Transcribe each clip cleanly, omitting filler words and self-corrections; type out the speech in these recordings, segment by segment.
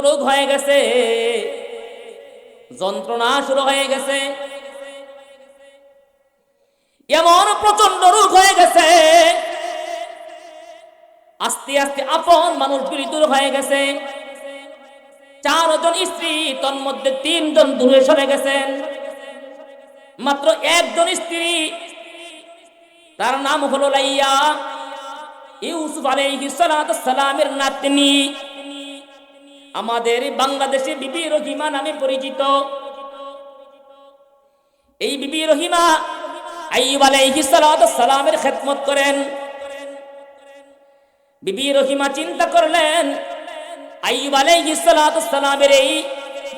রোগ হয়ে গেছে, যন্ত্রণা শুরু হয়ে গেছে, এমন প্রচন্ড রোগ হয়ে গেছে, আস্তে আস্তে আপন মানুষগুলি দূর হয়ে গেছে। 4 জন স্ত্রী, তন্মধ্যে 3 জন দূরে সরে গেছেন। মাত্র 1 জন স্ত্রী, তার নাম হলো লাইয়া, ইউসুফ আলাইহিস সালামের নাতনি, আমাদের বাংলাদেশে বিবি রহিমা নামে পরিচিত। এই বিবি রহিমা আইয়ুব আলাইহিস সালামের খেদমত করেন। বিবি রহিমা চিন্তা করলেন, আইয়ুব আলাইহিস সালামের এই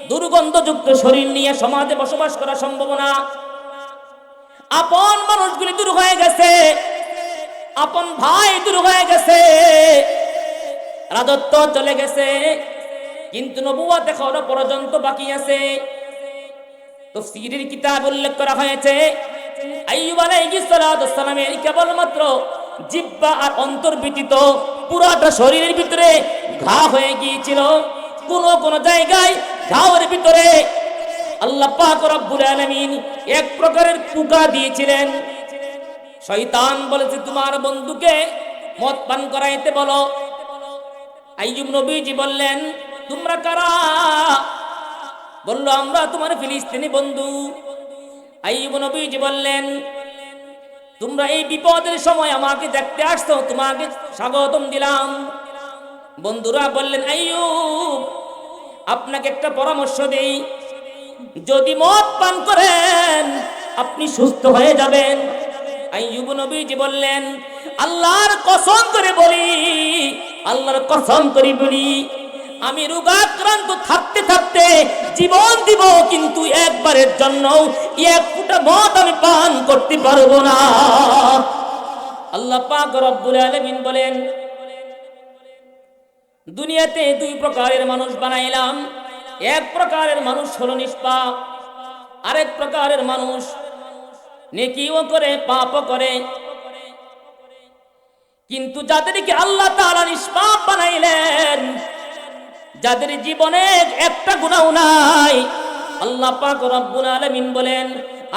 দুর্গন্ধযুক্ত শরীর নিয়ে সমাজে বসবাস করা সম্ভব না। আপন মানুষগুলি দূর হয়ে গেছে, আপন ভাই দূর হয়ে গেছে, রাজত্ব চলে গেছে, কিন্তু নবুয়ত এখনো পর্যন্ত বাকি আছে। তাফসীরের কিতাব উল্লেখ করা হয়েছে, আইয়ুব আলাইহিস সালামের কেবলমাত্র জিহ্বা আর অন্তর ব্যতীত পুরোটা শরীরের ভিতরে ঘা হয়ে গিয়েছিল। কোন জায়গায় ঘাওয়ের ভিতরে আল্লাহ পাক রব্বুল আলামিন এক প্রকারের পোকা দিয়েছিলেন। শয়তান বলেছে, তোমার বন্ধুকে মদ পান করাইতে বলো। আইয়ুব নবীজি বললেন, তোমরা কারা? বলল, আমরা তোমার ফিলিস্তিনি বন্ধু। আইয়ুব নবীজি বললেন, তোমরা এই বিপদের সময় আমাকে দেখতে আসছো, তোমাকে স্বাগতম দিলাম। বন্ধুরা বললেন, আইয়ুব, আপনাকে একটা পরামর্শ দেই, যদি মদ পান করেন আপনি সুস্থ হয়ে যাবেন। আইয়ুব নবীজি বললেন, আল্লাহর কসম করে বলি, আল্লাহর কসম করে বলি, আমি রোগাক্রান্ত থাকতে থাকতে জীবন দিব, কিন্তু একবারের জন্য 1 ফোঁটা মদ আমি পান করতে পারবো না। আল্লাহ পাক রব্বুল আলামিন বলেন, দুনিয়াতে 2 প্রকারের মানুষ বানাইলাম। এক প্রকারের মানুষ হলো নিষ্পাপ, আরেক প্রকারের মানুষ নেকিও করে পাপও করে। কিন্তু যাদেরকে আল্লাহ তাআলা নিষ্পাপ বানাইলেন, যাদের জীবনে একটা গুনাহ নাই, আল্লাহ পাক রব্বুল আলামিন বলেন,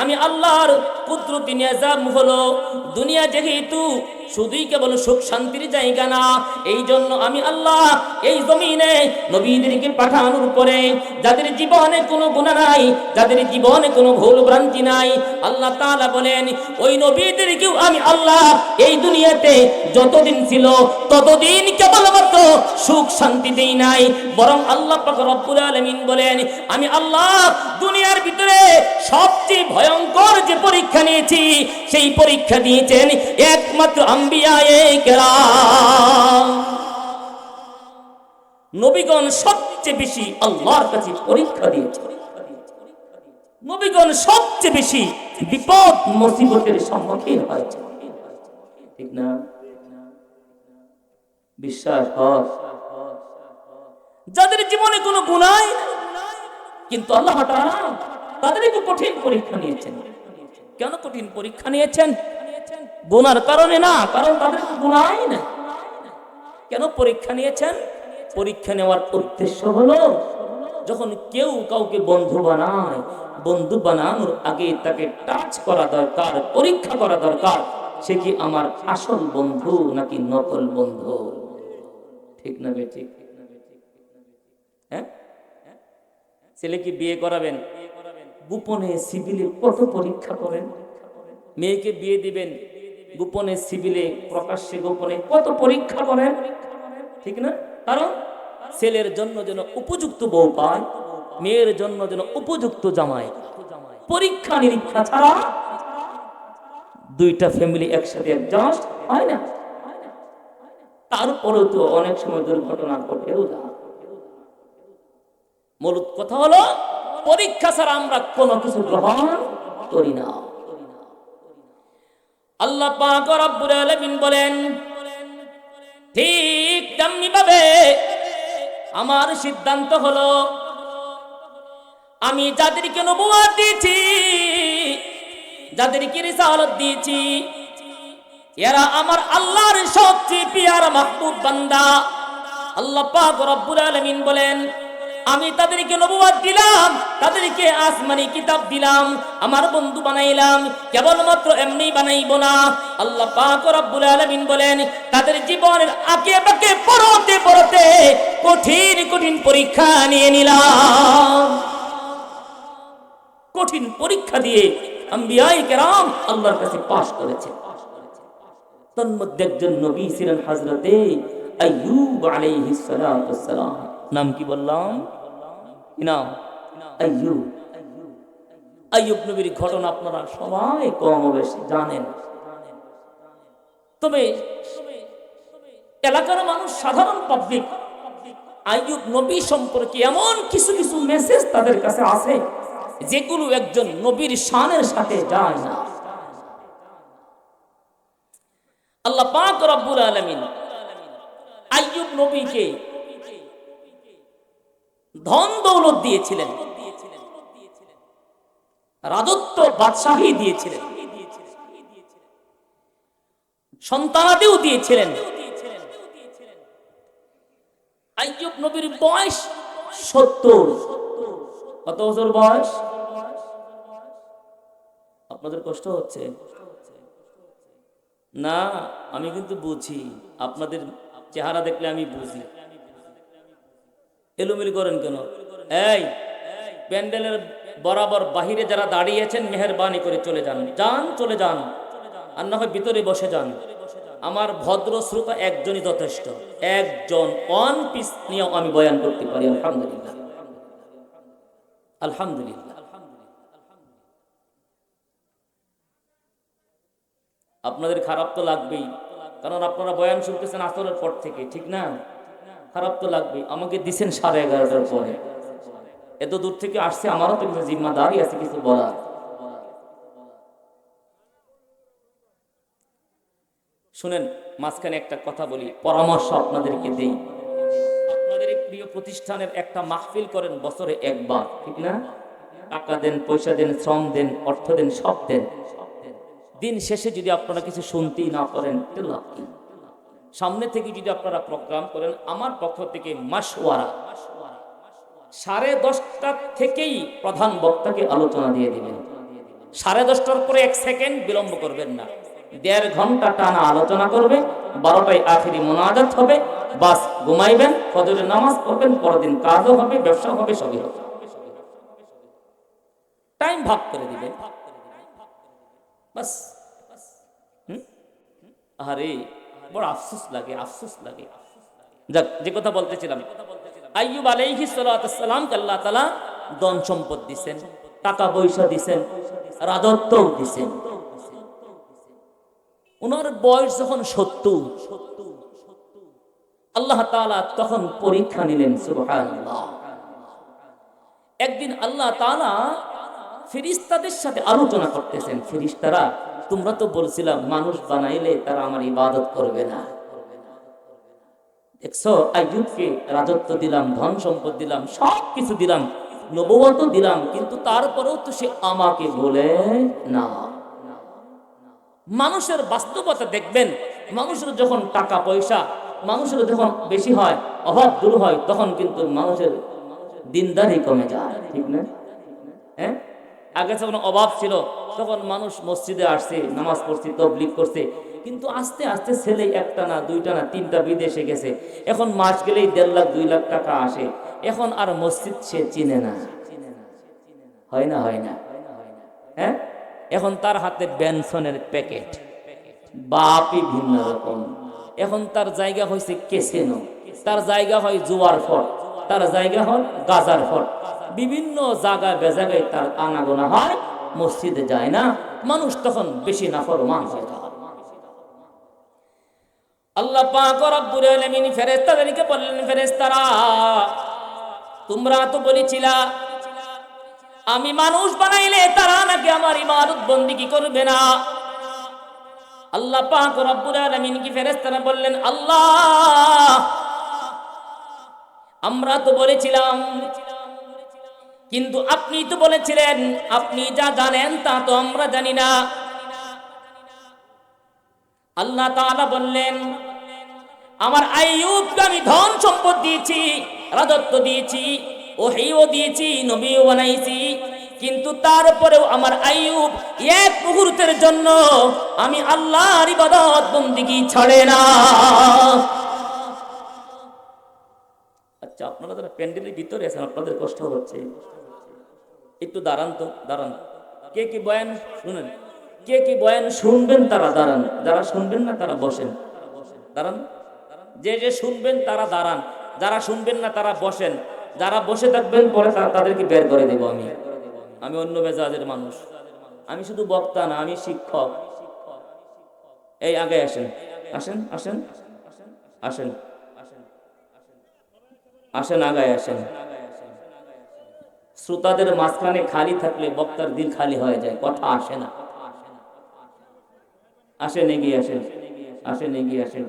আমি আল্লাহর কুদরতি নিজাম হলো, দুনিয়া যেহেতু শুধুই কেবল সুখ শান্তির জায়গা না, এই জন্য আমি আল্লাহ এই জমিনে নবীদেরকে পাঠানোর পরে যাদের জীবনে কোনো গুনাহ নাই, যাদের জীবনে কোনো ভুল ভ্রান্তি নাই, আল্লাহ তাআলা বলেন, ওই নবীদেরকেও আমি আল্লাহ এই দুনিয়াতে যতদিন ছিল ততদিন কেবলমাত্র সুখ শান্তি দেই নাই, বরং আল্লাহ পাক রব্বুল আলামিন বলেন, আমি আল্লাহ দুনিয়ার ভিতরে সবচেয়ে ভয়ঙ্কর যে পরীক্ষা নিয়েছি, সেই পরীক্ষা দিয়েছেন একমাত্র আম্বিয়ায়ে কেরাম। নবীগণ সবচেয়ে বেশি আল্লাহর কাছে পরীক্ষা দিয়েছে, নবীগণ সবচেয়ে বেশি বিপদ মুসিবতের সম্মুখীন হয়েছে, ঠিক না? বিশ্বাস হয়? যাদের জীবনে কোনো গুনাহ নাই, কিন্তু আল্লাহ তাআলা তাদেরকে কঠিন পরীক্ষা নিয়েছেন। কেন কঠিন পরীক্ষা নিয়েছেন? গুনার কারণে না, কারণ তাদের গুনাহই নাই। কেন পরীক্ষা নিয়েছেন? পরীক্ষা নেওয়ার উদ্দেশ্য হলো, যখন কেউ কাউকে বন্ধু বানায়, বন্ধু বানানোর আগে তাকে টাচ করা দরকার, পরীক্ষা করা দরকার, সে কি আমার আসল বন্ধু নাকি নকল বন্ধু, ঠিক না বেঠিক? হ্যাঁ, ছেলেকে বিয়ে করাবেন, গোপনে সিভিলে কত পরীক্ষা করেন। মেয়েকে বিয়ে দিবেন, গোপনে সিভিলে প্রকাশ্যে গোপনে কত পরীক্ষা করেন, ঠিক না? কারণ ছেলের জন্য যেন উপযুক্ত বউ পায়, মেয়ের জন্য যেন উপযুক্ত জামাই। পরীক্ষা নিরীক্ষা ছাড়া 2টা ফ্যামিলি একসাথে অ্যাডজাস্ট হয় না। তারপরেও তো অনেক সময় দুর্ঘটনা ঘটেও যায়। মূল কথা হলো, পরীক্ষা ছাড়া আমরা কোনো কিছু গ্রহণ করি না। আল্লাহ পাক রব্বুল আলামিন বলেন, ঠিক তেমনি ভাবে আমার সিদ্ধান্ত হলো, আমি যাদেরকে নবুয়ত দিয়েছি, যাদেরকে রিসালাত দিয়েছি, এরা আমার আল্লাহর সবচেয়ে পিয়ারা মাহবুব বান্দা। আল্লাহ পাক রব্বুল আলামিন বলেন, আমি তাদেরকে নবুয়ত দিলাম, তাদেরকে আসমানি কিতাব দিলাম, আমার বন্ধু বানাইলাম। কেবলমাত্র এমনি বানাইব না, আল্লাহ পাক রব্বুল আলামিন বলেন তাদের জীবনের আঁকে বাঁকে পড়তে পড়তে কঠিন কঠিন পরীক্ষা নিয়ে নিলাম। কঠিন পরীক্ষা দিয়ে আম্বিয়ায়ে কেরাম আল্লাহর কাছে পাশ করেছে। তন্মধ্যে একজন নবী ছিলেন হযরতে আইয়ুব আলাইহিস সালাতু ওয়াস সালাম। নাম কি বললাম? নাম আইয়ুব। আইয়ুব নবীর ঘটনা আপনারা সবাই কম বেশি জানেন, তবে এলাকার মানুষ, সাধারণ পাবলিক আইয়ুব নবী সম্পর্কে এমন কিছু কিছু মেসেজ তাদের কাছে আছে যেগুলো একজন নবীর শানের সাথে যায় না। আল্লাহ পাক রব্বুল আলামিন আইয়ুব নবীকে ধন দৌলত দিয়েছিলেন, রাজত্ব বাদশাহী দিয়েছিলেন, সন্তানাদিও দিয়েছিলেন। আইয়ুব নবীর বয়স 70। কত বছর বয়স? আপনাদের কষ্ট হচ্ছে না? আমি কিন্তু বুঝি, আপনাদের চেহারা দেখলে আমি বুঝি। এলোমেলো করেন কেন? এই প্যান্ডেলের বরাবর বাহিরে যারা দাঁড়িয়েছেন মেহেরবানি করে চলে যান, চলে যান, আর না হয় ভিতরে বসে যান। আমার ভদ্র শ্রোতা একজনই যথেষ্ট, একজন ওয়ান পিস নিয়েও আমি বয়ান করতে পারি। আলহামদুলিল্লাহ, আলহামদুলিল্লাহ। আপনাদের খারাপ তো লাগবেই, কারণ আপনারা বয়ান শুনতেছেন আসরের পর থেকে, ঠিক না? খারাপ তো লাগবেই। আমাকে দিছেন 11:30টার পরে, এত দূর থেকে আসছে, আমারও তো কিছু জিম্মাদারি আছে কিছু বলার। শুনেন, মাঝখানে একটা কথা বলি, পরামর্শ আপনাদেরকে দেই। আপনাদের প্রিয় প্রতিষ্ঠানের একটা মাহফিল করেন বছরে একবার, ঠিক না? টাকা দেন, পয়সা দেন, শ্রম দেন, অর্থ দেন, সব দেন। দিন শেষে যদি আপনারা কিছু শুনতেই না করেন, সামনে থেকে যদি আপনারা প্রোগ্রাম করেন, আমার পক্ষ থেকে মাশওয়ারা 10:30 থেকেই প্রধান বক্তাকে আলোচনা দিয়ে দিবেন। 10:30টার পরে 1 সেকেন্ড বিলম্ব করবেন না। 1.5 ঘন্টা টানা আলোচনা করবে। 12টায় আখিরি মোনাজাত হবে। বাস ঘুমাইবেন, ফজরের নামাজ পড়বেন, পরের দিন কাজও হবে, ব্যবসা হবে, সবই হবে। টাইম ভাগ করে দিবেন, বাস। আরে বড় আফসোস লাগে, আফসোস লাগে। যাক, যে কথা বলতেছিলাম, আইয়ুব আলাইহিস সালাতু সালামকে আল্লাহ তাআলা ধন সম্পদ দিবেন, টাকা পয়সা দিবেন, রাজত্বও দিবেন। ওনার বয়স যখন 70, আল্লাহ তাআলা তখন পরীক্ষা নিলেন। সুবহানাল্লাহ। একদিন আল্লাহ তাআলা ফেরেশতাদের সাথে আলোচনা করতেছেন। ফেরেশতারা, তোমরা তো বলছিলাম মানুষ বানাইলে তারা আমার ইবাদত করবে না। দেখছো, আইয়ুবকে রাজত্ব দিলাম, ধন সম্পদ দিলাম, সব কিছু দিলাম, নবুয়ত দিলাম, কিন্তু তারপরেও তো সে আমাকে বলে না। মানুষের বাস্তবতা দেখবেন, মানুষের যখন টাকা পয়সা, মানুষের যখন বেশি হয়, অভাব দূর হয়, তখন কিন্তু মানুষের দিনদারি কমে যায়, ঠিক না? হ্যাঁ, আগে যখন অভাব ছিল তখন মানুষ মসজিদে আসছে, নামাজ পড়ছে, তাবলীগ করছে, কিন্তু আস্তে আস্তে ছেলে একটা না, দুইটা না, 3টা বিদেশে গেছে। এখন মাস গেলেই 1.5 লাখ 2 লাখ টাকা আসে। এখন আর মসজিদ সে চিনে না। হয় না? হয় না? হ্যাঁ, এখন তার হাতে বেনসনের প্যাকেট, বাপই ভিন্ন রকম। এখন তার জায়গা হয়েছে ক্যাসিনো, তার জায়গা হয় জুয়ার ফট, তার জায়গা হয় গাজার ফট। বিভিন্ন জায়গায় বেজাগায় তার আনাগোনা হয়, মসজিদে যায় না। মানুষ তখন বেশি নাফরমান হয়ে যায়। আল্লাহ পাক রব্বুল আলামিন ফেরেশতাদেরকে বললেন, ফেরেশতারা, তোমরা তো বলেছিলা আমি মানুষ বানাইলে তারা নাকি আমার ইবাদত বন্দেগী করবে না। আল্লাহ পাক রব্বুল আলামিন কি ফেরেশতারা বললেন, আল্লাহ, আমরা তো বলেছিলাম, কিন্তু আপনি তো বলেছিলেন আপনি যা জানেন তা তো আমরা জানি না। আল্লাহ তাআলা বললেন, আমার আইয়ুবকে আমি ধন সম্পদ দিয়েছি, রাজত্ব দিয়েছি, ওহীও দিয়েছি, নবীও বানাইছি, কিন্তু তারপরেও আমার আইয়ুব এক মুহূর্তের জন্য আমি আল্লাহর ইবাদত বন্দেগী ছাড়ে না। আচ্ছা, আপনারা যারা প্যান্ডেলের ভিতরে আছেন আপনাদের কষ্ট হচ্ছে, একটু দাঁড়ান তো, দাঁড়ান। কে কি বয়ান শুনেন, কে কি বয়ান শুনবেন তারা দাঁড়ান, যারা শুনবেন না তারা বসেন। দাঁড়ান, যে যে শুনবেন তারা দাঁড়ান, যারা শুনবেন না তারা বসেন। যারা বসে থাকবেন পরে তাদেরকে বের করে দেব আমি। আমি অন্য মেজাজের মানুষ, আমি শুধু বক্তা না, আমি শিক্ষক। এই আগে আসেন, আসেন আসেন আসেন আসেন, আগায় আসেন। শ্রোতাদের মাঝখানে খালি থাকলে বক্তার দিল খালি হয়ে যায়, কথা আসে না। আসেন, এগিয়ে আসেন, আসেন, এগিয়ে আসেন।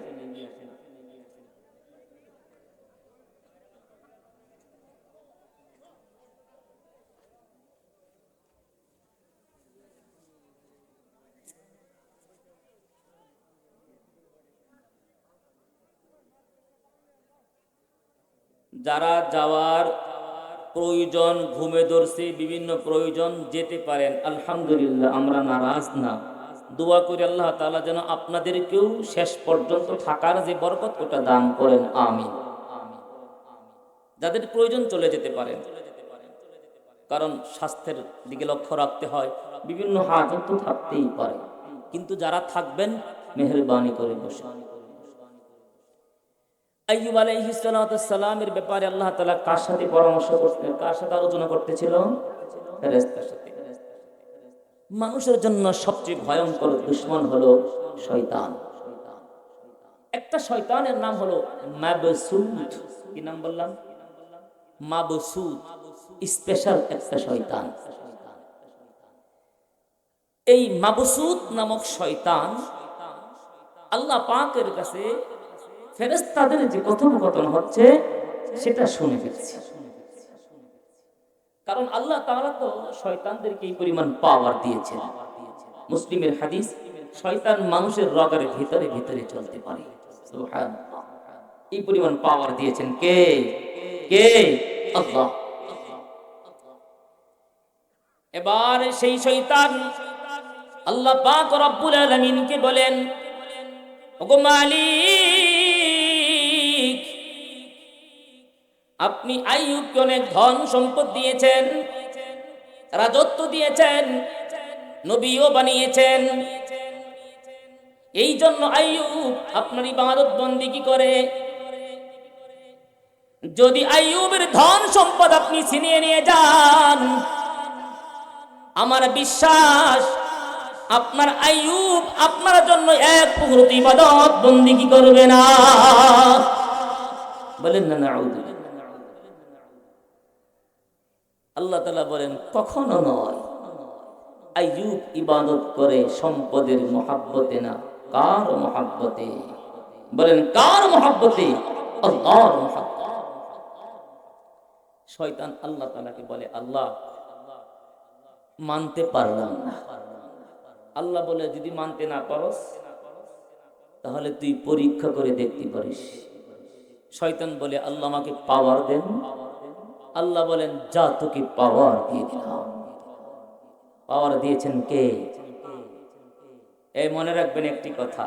যারা যাওয়ার প্রয়োজন, ঘুমে ধরছে, বিভিন্ন প্রয়োজন, যেতে পারেন আলহামদুলিল্লাহ, আমরা নারাজ না। দোয়া করি আল্লাহ তাআলা যেন আপনাদেরকেও শেষ পর্যন্ত থাকার যে বরকত ওটা দান করেন, আমিন। যাদের প্রয়োজন চলে যেতে পারেন, কারণ স্বাস্থ্যের দিকে লক্ষ্য রাখতে হয়, বিভিন্ন হাজত তো থাকতেই পারে, কিন্তু যারা থাকবেন মেহেরবানি করে বসে। আইয়ুব আলাইহিস সালামের ব্যাপারে আল্লাহ তাআলা কার সাথে পরামর্শ করতেন, কার সাথে আলোচনা করতেছিল? ফেরেশতার সাথে। মানুষের জন্য সবচেয়ে ভয়ঙ্কর দুশমন হলো শয়তান। একটা শয়তানের নাম হলো মাবসুত। কি নাম বললাম? মাবসুত, স্পেশাল একটা শয়তান। এই মাবসুত নামক শয়তান আল্লাহ পাকের কাছে ফেরেশতাদের যে কথোপকথন হচ্ছে সেটা শুনে ফেলছে। কারণ আল্লাহ তাআলা তো শয়তানদেরকে এই পরিমাণ পাওয়ার দিয়েছেন। মুসলিমের হাদিস, শয়তান মানুষের রগের ভিতরে ভিতরে চলতে পারে। সুবহানাল্লাহ, এই পরিমাণ পাওয়ার দিয়েছেন কে? কে? আল্লাহ। এবার সেই শয়তান আল্লাহ পাক রব্বুল আলামিনকে বলেন, ওগো মালিক, আপনি আইয়ুবকে অনেক ধন সম্পদ দিয়েছেন, রাজত্ব দিয়েছেন, নবীও বানিয়েছেন। এই জন্য আইয়ুব আপনার ইবাদত বন্দেগী করে। যদি আইয়ুবের ধন সম্পদ আপনি ছিনিয়ে নিয়ে যান, আমার বিশ্বাস আপনার আইয়ুব আপনার জন্য এক মুহূর্ত ইবাদত বন্দেগী করবে না। বলেন না নাউযুবিল্লাহ। আল্লাহ তাআলা বলেন, কখনো নয়। আইয়ুব ইবাদত করে সম্পদের মহব্বতে না, কার মহব্বতে? বলেন কার মহব্বতে? আল্লাহর মহব্বতে। শয়তান আল্লাহ তাআলাকে বলে, আল্লাহ মানতে পারলাম না। আল্লাহ বলে, যদি মানতে না পারস তাহলে তুই পরীক্ষা করে দেখতে পারিস। শয়তান বলে, আল্লাহ আমাকে পাওয়ার দেন। আল্লাহ বলেন, যা তোকে পাওয়ার দিয়ে দিলাম। পাওয়ার দিয়েছেন কে? এই মনে রাখবেন একটি কথা,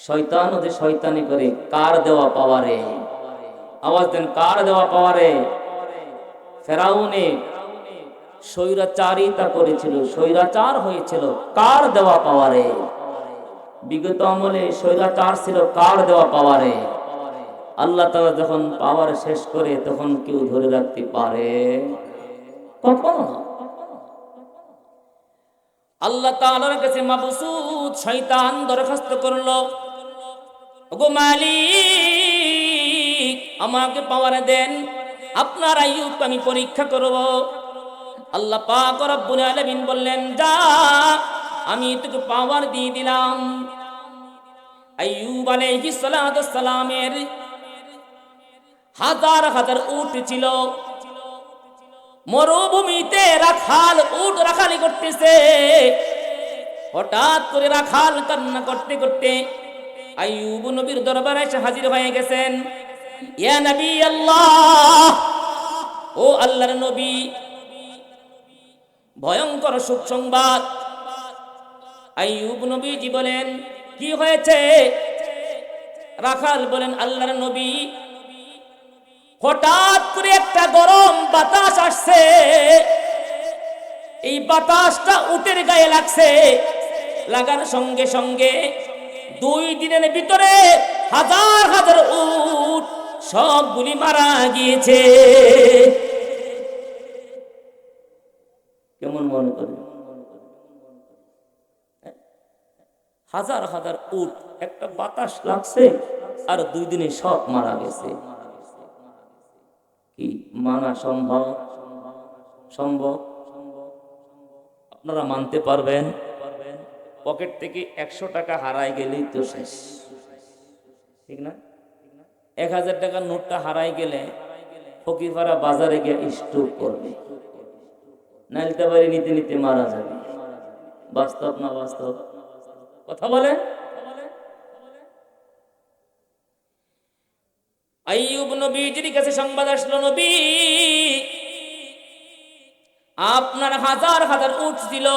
শয়তান যে শয়তানি করে, কার দেওয়া পাওয়ারে? আওয়াজ দেন, কার দেওয়া পাওয়ারে? ফেরাউনে স্বৈরাচারিতা করেছিল, স্বৈরাচার হয়েছিল, কার দেওয়া পাওয়ারে? বিগত আমলে স্বৈরাচার ছিল, কার দেওয়া পাওয়ারে? আল্লাহ তাআলা যখন পাওয়ার শেষ করে তখন কেউ ধরে রাখতে পারে? কখনো না। আল্লাহ তাআলার কাছে মাবসুত শয়তান দরখাস্ত করলো, ওগো মালিক, আমাকে পাওয়ার দেন, আপনার আইয়ুবকে আমি পরীক্ষা করব। আল্লাহ পাক রব্বুল আলামিন বললেন, যা, আমি তোকে পাওয়ার দিয়ে দিলাম। আইয়ুব আলাইহিস সালামের হাজার হাজার উট ছিল, মরুভূমিতে রাখাল উট রাখালি করতেছে। হঠাৎ করে রাখাল কান্না করতে করতে আইয়ুব নবীর দরবারে এসে হাজির হয়ে গেছেন। ইয়া নবী আল্লাহ, আল্লাহর নবী ভয়ঙ্কর সুসংবাদ। আইয়ুব নবীজি বলেন, কি হয়েছে? রাখাল বলেন, আল্লাহর নবী, হঠাৎ করে একটা গরম বাতাস আসছে, এই বাতাসটা উটের গায়ে লাগছে, লাগার সঙ্গে সঙ্গে 2 দিনের ভিতরে হাজার হাজার উট সবগুলি মারা গিয়েছে। কেমন মনে করে? হাজার হাজার উট, একটা বাতাস লাগছে আর 2 দিনে সব মারা গেছে। কি মানা সম্ভব? সম্ভব? আপনারা মানতে পারবেন? পকেট থেকে 100 টাকা হারাই গেলেই তো শেষ, ঠিক না? 1000 টাকার নোটটা হারাই গেলে ফকিরপাড়া বাজারে গিয়ে স্টক করবে, নাইলতে বাড়ি নিতে নিতে মারা যাবে। বাস্তব না বাস্তব? কথা বলে। আইয়ুব নবীজির কাছে সংবাদ আসলো, নবী, আপনার হাজার হাজার উট ছিল,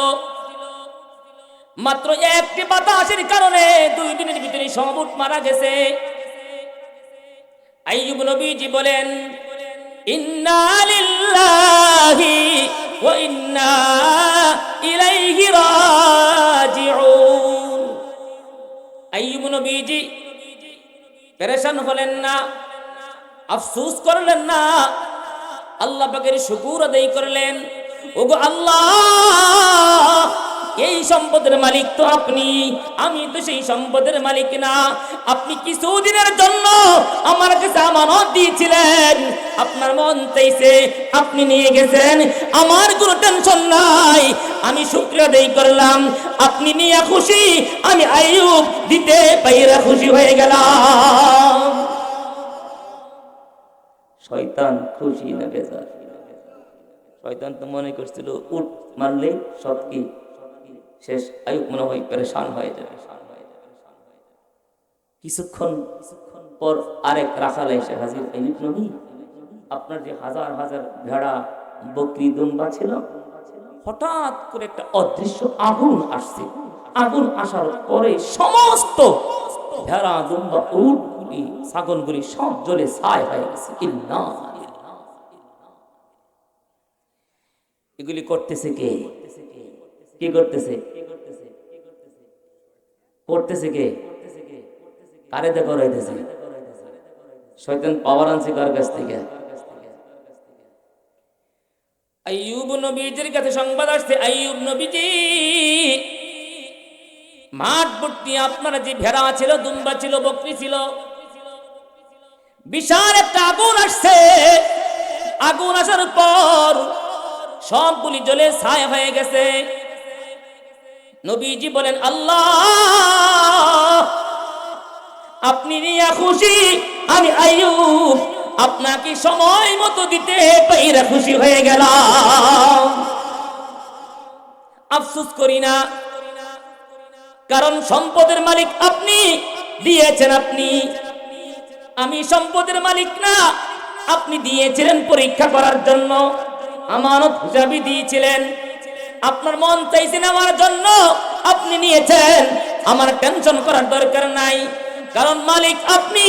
মাত্র একটি বাতাসের কারণে 2 দিনের ভিতরে সব উট মারা গেছে। আইয়ুব নবীজি বলেন, ইন্না লিল্লাহি ওয়া ইন্না ইলাইহি রাজিউন। আইয়ুব নবীজি পেরেশান হলেন না, আফসোস করলেন না, আল্লাহ পাকের শুকর আদায় করলেন। ওগো আল্লাহ, এই সম্পদের মালিক তো আপনি, আমি তো সেই সম্পদের মালিক না। আপনি কিছুদিনের জন্য আমার কাছে আমানত দিয়েছিলেন, আপনার মন চাইছে, আপনি নিয়ে গেছেন, আমার কোনো টেনশন নাই, আমি শুকরিয়া আদায় করলাম। আপনি নিয়ে খুশি, আমি আইয়ুব দিতে পাইরা খুশি হয়ে গেলাম। শয়তান খুশি না বেজার? শয়তান তো মনে করছিল উট মারলে সব কি শেষ, আইয়ুব মনে হয় পেরেশান হয়ে যাবে। কিছুক্ষণ পর আরেক রাখাল এসে হাজির, আইয়ুব নবী, আপনার যে হাজার হাজার ভেড়া বকরি দুম্বা ছিল, হঠাৎ করে একটা অদৃশ্য আগুন আসছে, আগুন আসার পরে সমস্ত ভেড়া দুম্বা উটগুলি ছাগলগুলি সব জ্বলে ছাই হয়ে গেছে। এগুলি করতেছে কে? কি করতেছে? করতেছে কে? কারে দেখো রইতেছে? শয়তান পাওয়ার আনছে কার কাছ থেকে? আইয়ুব নবীজির কাছে সংবাদ আসছে, আইয়ুব নবীজি, মাঠ ভর্তি আপনার যে ভেড়া ছিল, দুম্বা ছিল, বকরি ছিল, বিশাল একটা আগুন আসছে। আগুন আসার পর সবগুলি জ্বলে ছাই হয়ে গেছে। নবীজি বলেন, আল্লাহ, আপনি নিয়ে খুশি, আমি আইয়ুব আপনাকে সময় মতো দিতে পাইরা খুশি হয়ে গেলাম। আফসোস করি না, কারণ সম্পদের মালিক আপনি, দিয়েছেন আপনি, আমি সম্পদের মালিক না। আপনি দিয়েছিলেন পরীক্ষা করার জন্য, আমানত হিসাবে দিয়েছিলেন। আপনার মন চাইছে আমার জন্য, আপনি নিয়েছেন, আমার টেনশন করার দরকার নাই, কারণ মালিক আপনি,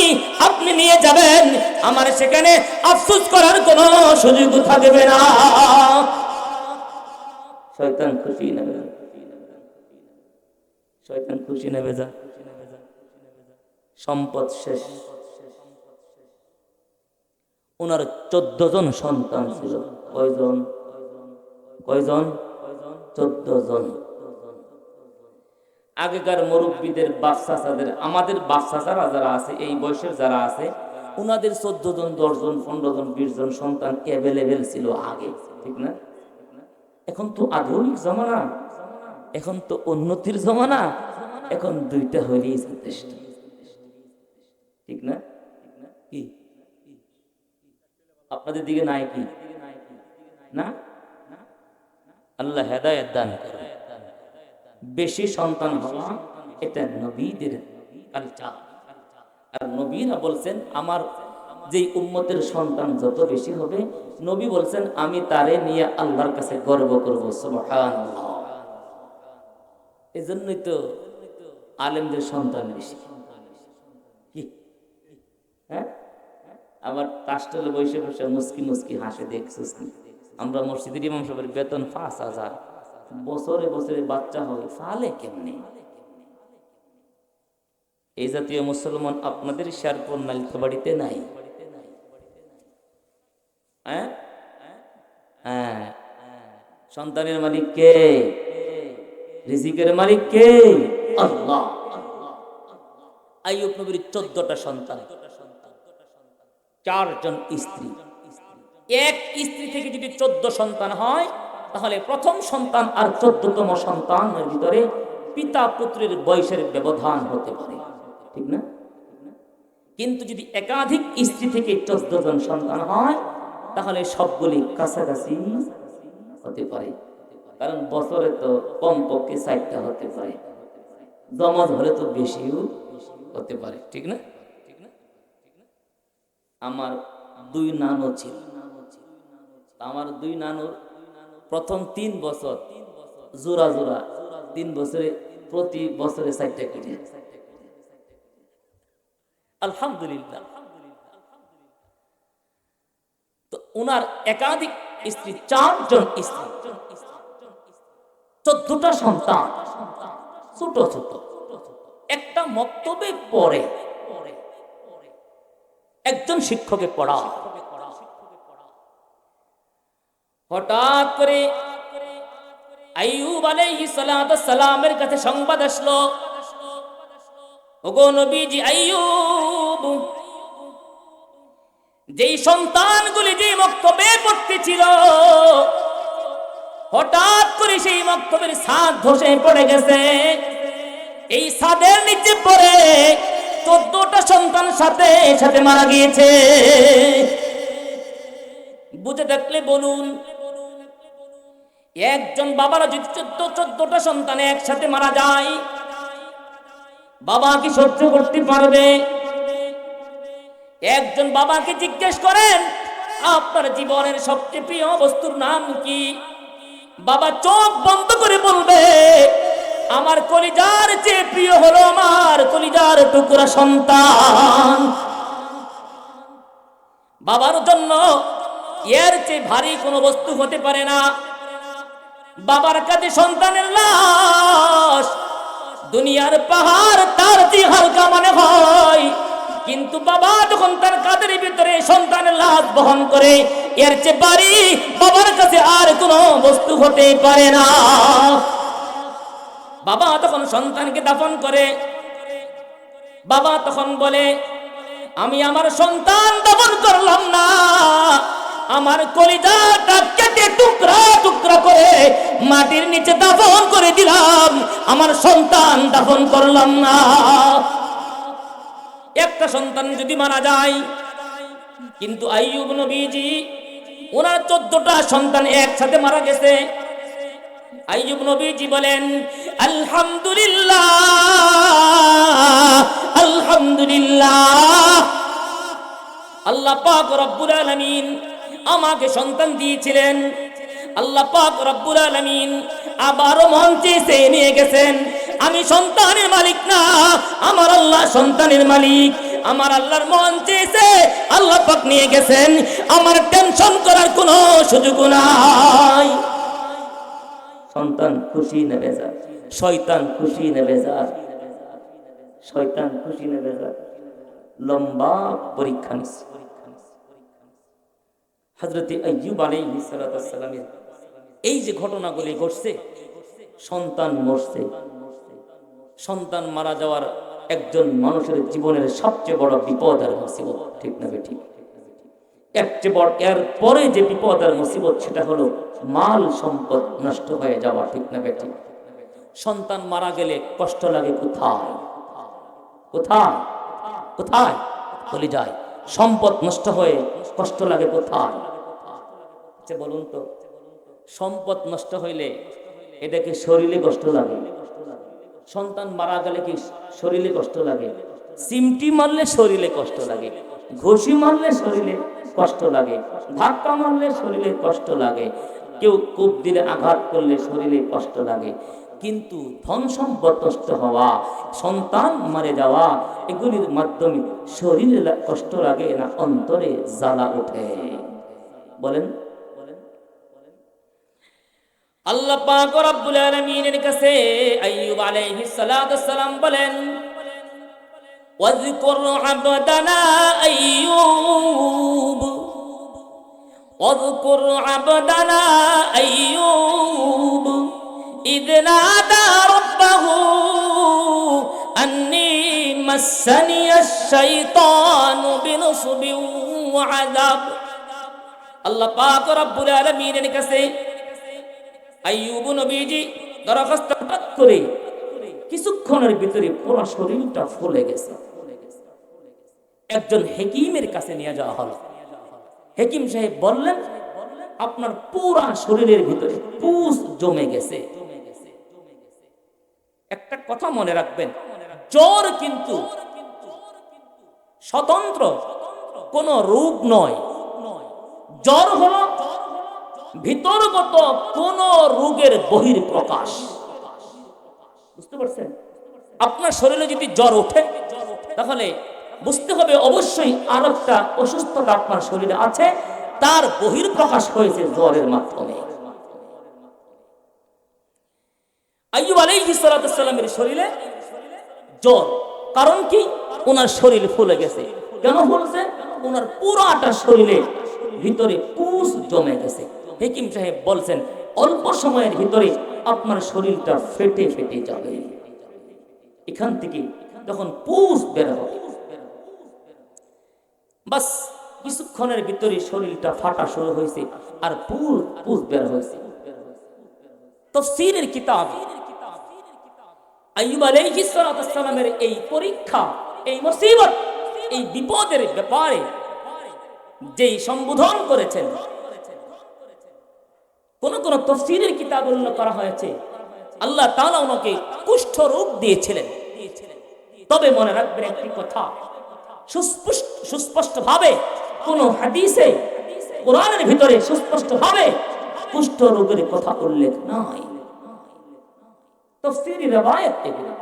আপনি নিয়ে যাবেন, আমার সেখানে আফসোস করার কোনো সুযোগ থাকবে না। শয়তান খুশি না বেজা? শয়তান খুশি না বেজা? সম্পদ শেষ। ওনার 14 জন সন্তান ছিল। কয়জন? কয়জন? 14 জন। আগেকার মুরব্বীদের বাচ্চাদের, আমাদের বাচ্চারা যারা আছে, এই বয়সের যারা আছে, ওনাদের 14 জন, 10 জন, 15 জন, 20 জন সন্তান অ্যাভেলেবেল ছিল আগে, ঠিক না? এখন তো আধুনিক জমানা, এখন তো উন্নতির জমানা, এখন 2টা হইলেই যথেষ্ট, ঠিক না? কি আপনাদের দিকে নাই কি না? আল্লাহ হেদায়েত দান করে। বেশি সন্তান হওয়া এটা নবীদের কালচার। আর নবীরা বলছেন, আমার যেই উম্মতের সন্তান যত বেশি হবে, নবী বলছেন আমি তারে নিয়ে আল্লাহর কাছে গর্ব করব। সুবহানাল্লাহ। এজন্যই তো আলেমদের সন্তান বেশি। কি হ্যাঁ, আবার কাস্টলে বসে বসে মুস্কি মুস্কি হাসে, দেখছিস? আমরা মসজিদের ইমাম সাহেবের বেতন 5,000, বছরে বছরে বাচ্চা হয়, ফালে কেমনে? এই জাতীয় মুসলমান আপনাদের শেরপুর নালিতা বাড়িতে নাই? হ্যাঁ হ্যাঁ, সন্তানের মালিক কে? রিজিকের মালিক কে? আল্লাহ। আইয়ুব নবীর 14টা সন্তান, 4 জন স্ত্রী। এক স্ত্রী থেকে যদি 14 সন্তান হয়, তাহলে প্রথম সন্তান আর 14তম সন্তানের ভিতরে পিতা পুত্রের বয়সের ব্যবধান হতে পারে, ঠিক না? কিন্তু যদি একাধিক স্ত্রী থেকে 14 জন সন্তান হয়, তাহলে সবগুলি কাছাকাছি হতে পারে। কারণ বছরে তো কমপক্ষে 4টা হতে পারে, জমজ হলে তো বেশিও হতে পারে, ঠিক না? আমার 2 নানু ছিল। আমার 2 নানুর প্রথম 3 বছর জোড়া জোড়া, 3 বছরে প্রতি বছরে 4টা করে। আলহামদুলিল্লাহ। তো উনার একাধিক স্ত্রী, 4 জন স্ত্রী, 14টা সন্তান, ছোট ছোট। একটা মক্তবে পড়ে, একজন শিক্ষকে পড়া। হঠাৎ করে আইয়ুব আলাইহিস সালামের কাছে সংবাদ আসলো, ওগো নবীজি আইয়ুব, যেই সন্তানগুলি যে মক্তবে পড়তে ছিল, হঠাৎ করে সেই মক্তবের ছাদ ধসে পড়ে গেছে। এই ছাদের নিচে পড়ে 14টা সন্তান সাথে সাথে মারা গিয়েছে। বুঝে থাকলে বলুন, একজন বাবার যদি 14টা সন্তান একসাথে মারা যায়, বাবা কি সহ্য করতে পারবে? একজন বাবাকে জিজ্ঞেস করেন, আপনার জীবনের সবচেয়ে প্রিয় বস্তুর নাম কি? বাবা চোখ বন্ধ করে বলবে, আমার কলিজার চেয়ে প্রিয় হলো আমার কলিজার টুকরা সন্তান। বাবার জন্য এর চেয়ে ভারী কোনো বস্তু হতে পারে না। বাবার কাছে সন্তানের লাশ দুনিয়ার পাহাড় তার চেয়ে হালকা মনে হয়, কিন্তু বাবা যখন তার কাঁধের ভিতরে সন্তানের লাশ বহন করে, এর চেয়ে ভারী বাবার কাছে আর কোনো বস্তু হতে পারে না। বাবা তখন সন্তানকে দাফন করে, বাবা তখন বলে, আমি আমার সন্তান দাফন করলাম না, আমার কলিজাটা কেটে টুকরা টুকরা করে মাটির নিচে দাফন করে দিলাম, আমার সন্তান দাফন করলাম না। একটা সন্তান যদি মারা যায়, কিন্তু আইয়ুব নবীজি ওনার 14টা সন্তান একসাথে মারা গেছে। আইয়ুব নবীজি বলেন, আলহামদুলিল্লাহ আলহামদুলিল্লাহ, আল্লাহ পাক রব্বুল আলামিন আমাকে সন্তান দিয়েছিলেন, আল্লাহ পাক রব্বুল আলামিন আবারও মঞ্চে এসে নিয়ে গেছেন। আমি সন্তানের মালিক না, আমার আল্লাহ সন্তানের মালিক। আমার আল্লাহর মঞ্চে এসে আল্লাহ পাক নিয়ে গেছেন, আমার টেনশন করার কোনো সুযোগ নাই। সন্তান খুশি না বেজার? শয়তান খুশি না বেজার? শয়তান খুশি না বেজার? লম্বা পরীক্ষা নিচ্ছে। হযরত আইয়ুব আলাইহিস সালামের এই যে ঘটনাগুলি ঘটছে, সন্তান মরছে, সন্তান মারা যাওয়ার একজন মানুষের জীবনের সবচেয়ে বড় বিপদ আর মুসিবত, ঠিক না ঠিক? একচেয়ে বড় এর পরে যে বিপদ আর মুসিবত, সেটা হলো মাল সম্পদ নষ্ট হয়ে যাওয়া, ঠিক না ঠিক? সন্তান মারা গেলে কষ্ট লাগে কোথায়? কোথায় কোথায় বলে যায়? সম্পদ নষ্ট হয়ে কষ্ট লাগে কোথায়? আচ্ছা বলুন তো, সম্পদ নষ্ট হইলে এটাকে শরীরে কষ্ট লাগে? সন্তান মারা গেলে কি শরীরে কষ্ট লাগে? সিমটি মারলে শরীরে কষ্ট লাগে, ঘুষি মারলে শরীরে কষ্ট লাগে, ধাক্কা মারলে শরীরে কষ্ট লাগে, কেউ কূপ দিলে আঘাত করলে শরীরে কষ্ট লাগে, কিন্তু ধন সম্পদ নষ্ট হওয়া, সন্তান মারা যাওয়া, এগুলির মাধ্যমে শরীরে কষ্ট লাগে না, অন্তরে জ্বালা ওঠে? বলেন। আল্লাহ পাক রব্বুল আলামিনের কাছে আইয়ুব আলাইহিস সালাতু ওয়াস সালাম বলেন, ওয়াযকুর আবদানা আইয়ুব, ওয়াযকুর আবদানা আইয়ুব ইয নাদা রাব্বাহু আন্নী মাসসানিয়াশ শাইতানু বিনুসবিন ওয়া আযাব। আল্লাহ পাক রব্বুল আলামিনের কাছে আইয়ুব নবীজি দরখাস্ত করে কিছুক্ষণের ভিতরে পুরো শরীরটা ফুলে গেছে। একজন হেকিমের কাছে নিয়ে যাওয়া হলো। হেকিম সাহেব বললেন, আপনার পুরো শরীরের ভিতরে পুষ জমে গেছে। একটা কথা মনে রাখবেন, জ্বর কিন্তু স্বতন্ত্র কোন রোগ নয়। জ্বর হলো ভিতরগত কোন রোগের বহির প্রকাশ। বুঝতে পারছেন? আপনার শরীরে যদি জ্বর ওঠে, তাহলে বুঝতে হবে অবশ্যই আর একটা অসুস্থতা আপনার শরীরে আছে, তার বহির প্রকাশ হয়েছে জ্বরের মাধ্যমে। আইয়ুব আলাইহিস সালাতু ওয়াস সালামের শরীরে জ্বর, কারণ কি? ওনার শরীর ফুলে গেছে। কেন ফুলছে? ওনার পুরোটা শরীরে ভিতরে পুষ জমে গেছে। হেকিম সাহেব বলছেন, অল্প সময়ের ভিতরে আপনার শরীরটা ফেটে ফেটে যাবে। এখান থেকে যখন পুষ বের হবে, বাস কিছুক্ষণের ভিতরে শরীরটা ফাটা শুরু হয়েছে আর পুষ বের হয়েছে। তাফসীরের কিতাবে আইয়ুব আলাইহিস সালাতু ওয়াস সালামের এই পরীক্ষা, এই মুসিবত, এই বিপদের ব্যাপারে যেই সম্বোধন করেছেন, কোন কোন তাফসীরের কিতাবে উল্লেখ করা হয়েছে আল্লাহ তাআলা ওনাকে কুষ্ঠ রোগ দিয়েছিলেন। তবে মনে রাখবেন একটি কথা, সুস্পষ্ট ভাবে কোন হাদিসে, কোরআনের ভিতরে সুস্পষ্ট ভাবে কুষ্ঠ রোগের কথা উল্লেখ নাই। তাফসীরি riwayat এগুলো।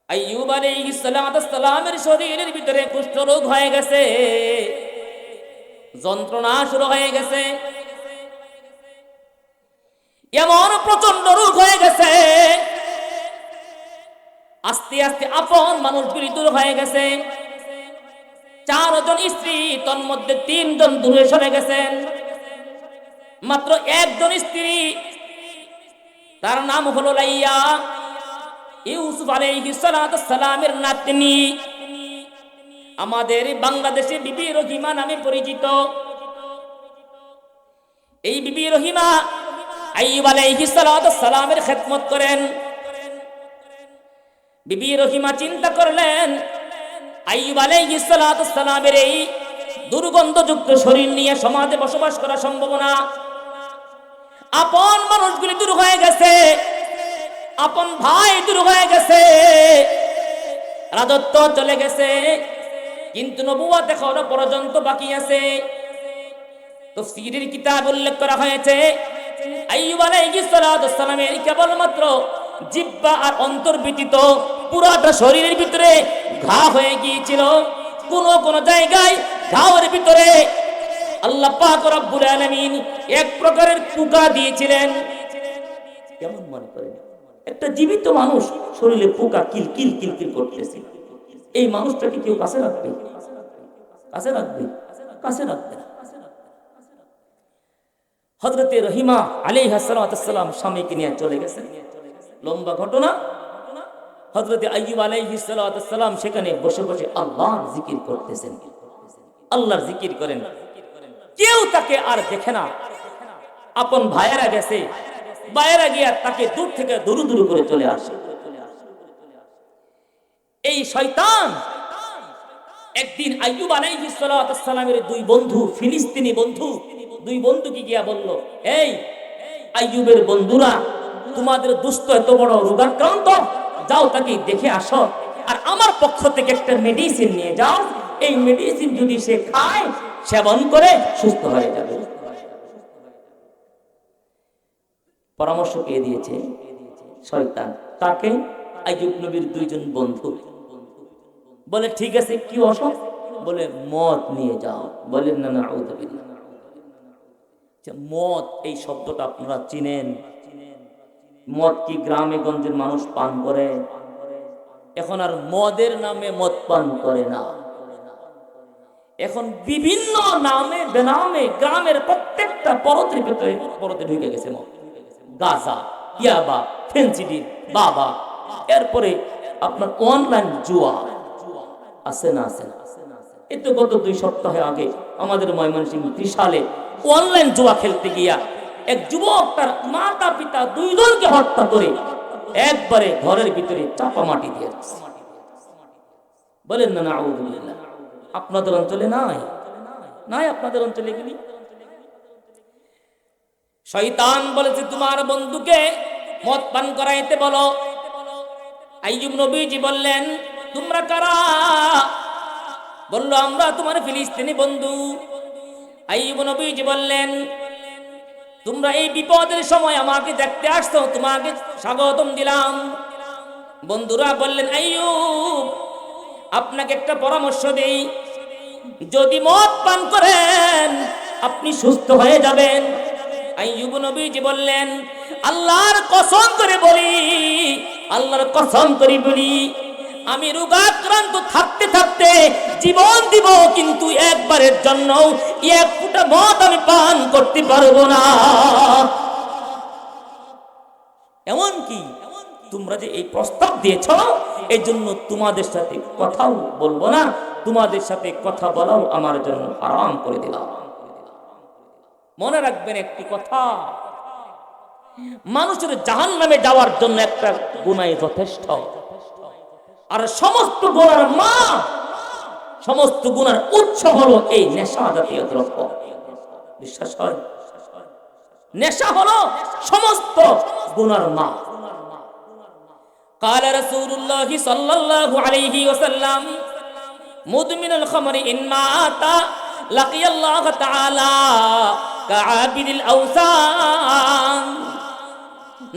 আইয়ুব আলাইহিস সালাতু ওয়াস সালামের শরীরের ভিতরে কুষ্ঠ রোগ হয়ে গেছে, যন্ত্রণা শুরু হয়ে গেছে, এমন প্রচন্ড রোগ হয়ে গেছে, আস্তে আস্তে আপন মানুষগুলি দূর হয়ে গেছে। 4 জন স্ত্রী, তন্মধ্যে 3 জন দূরে সরে গেছেন। মাত্র একজন স্ত্রী, তার নাম হলো লাইয়া, ইউসুফ আলাইহিস সালাতু ওয়াস সালামের নাতনি, আমাদের বাংলাদেশে বিবি রহিমা নামে পরিচিত। এই বিবি রহিমা আইয়ুব আলাইহিস সালাতু ওয়াস সালামের খেদমত করেন। বিবি রহিমা চিন্তা করলেন, আইয়ুব আলাইহিস সালাতু ওয়াস সালামের এই দুর্গন্ধযুক্ত শরীর নিয়ে সমাজে বসবাস করা সম্ভব না। আপন মানুষগুলি দূর হয়ে গেছে, আপন ভাই দূর হয়ে গেছে, রাজত্ব চলে গেছে, কিন্তু নবুয়ত এখনো পর্যন্ত বাকি আছে। তাফসীরের কিতাব উল্লেখ করা হয়েছে, আইয়ুব আলাইহিস সালাতু ওয়াস সালামের কেবলমাত্র জিহ্বা আর অন্তর ব্যতীত পুরোটা শরীরের ভিতরে ঘা হয়ে গিয়েছিল। কোন জায়গায় ঘাওয়ের ভিতরে আল্লাহ পাক রব্বুল আলামিন এক প্রকারের পোকা দিয়েছিলেন। কেমন মনে করেন? একটা জীবিত মানুষ শরীরে পোকা কিল কিল কিল কিল করতেছে, এই মানুষটাকে কেউ কাছে রাখবে? কাছে রাখবে? কাছে রাখবে না। হযরতে রহিমা আলাইহিস সালাতু ওয়াস সালাম স্বামীকে নিয়ে চলে গেছেন। লম্বা ঘটনা। হযরতে আইয়ুব আলাইহিস সালাতু ওয়াস সালাম সেখানে বসে বসে আল্লাহর জিকির করতেছেন। আল্লাহর জিকির করেন, কেউ তাকে আর দেখে না। আপন ভাইয়েরা গেছে, ভাইয়েরা গিয়ে তাকে দূর থেকে দূর দূর করে চলে আসে। এই শয়তান একদিন আইয়ুব আলাইহিস সালাতু ওয়াস সালামের 2 বন্ধু, ফিলিস্তিনি বন্ধু, 2 বন্ধুকে গিয়া বলল, এই আইয়ুবের বন্ধুরা, তোমাদের দুস্থ এত বড় রোগাক্রান্ত, যাও তাকে দেখে আসো। আর আমার পক্ষ থেকে একটা মেডিসিন নিয়ে যাও, এই মেডিসিন যদি সে খায়, সেবন করে, সুস্থ হয়ে যাবে। পরামর্শ কে দিয়েছে? শয়তান। তাকে? আইয়ুব নবীর দুইজন বন্ধু। বলে ঠিক আছে, কি অসুখ? বলে মদ নিয়ে যাও। বলেন না নাউযুবিল্লাহ। মদ, এই শব্দটা আপনারা চিনেন? মদ কি গ্রামে গঞ্জের মানুষ পান করে? এখন আর মদের নামে মদ পান করে না, এখন বিভিন্ন নামে বেনামে গ্রামের প্রত্যেকটা পরতের ভেতরে পরতে ঢুকে গেছে মদ। গাঁজা, ইয়াবা, ফেন্সিডিল, বাবা, এরপরে আপনার অনলাইন জুয়া আছে না? আছে না? এই তো গত 2 সপ্তাহ আগে আমাদের ময়মনসিংহ ত্রিশালে অনলাইন জুয়া খেলতে গিয়া এক যুবক তার মাতা পিতা দুইজনকে হত্যা করে একবারে ঘরের ভিতরে চাপা মাটি দিয়ে রাখছে। বলেন না নাউযুবিল্লাহ। আপনাদের অঞ্চলে নাই? নাই আপনাদের অঞ্চলে এগুলি? শয়তান বলেছে তোমার বন্ধুকে মদ পান করাইতে বলো। আইয়ুব নবীজি বললেন তোমরা কারা? বলল আমরা তোমার ফিলিস্তিনি বন্ধু। আইয়ুব নবীজি বললেন তোমরা এই বিপদের সময় আমাকে দেখতে আসছো, তোমাকে স্বাগতম দিলাম। বন্ধুরা বললেন আইয়ুব আপনাকে একটা পরামর্শ দেই, যদি মদ পান করেন আপনি সুস্থ হয়ে যাবেন। আইয়ুব নবীজি বললেন আল্লাহর কসম করে বলি, আল্লাহর কসম করে বলি, আমি রোগাক্রান্ত থাকতে থাকতে জীবন দিব, কিন্তু একবারের জন্য এক ফোঁটা মদ আমি পান করতে পারবো না। এমন কি তোমরা যে এই প্রস্তাব দিয়েছ, এই জন্য তোমাদের সাথে কথাও বলবো না, তোমাদের সাথে কথা বলাও আমার জন্য হারাম করে দিলাম। মনে রাখবেন একটি কথা, মানুষের জাহান্নামে যাওয়ার জন্য একটা গুনাহ যথেষ্ট, আর সমস্ত গুনার মা, সমস্ত গুনার উৎস হলো এই নেশা জাতীয় দ্রব্য। বিশ্বাস হয়? নেশা হলো সমস্ত গুনার মা। قال رسول الله صلى الله عليه وسلم مدمن الخمر إن مات لقي الله تعالى كعابد الأوثان।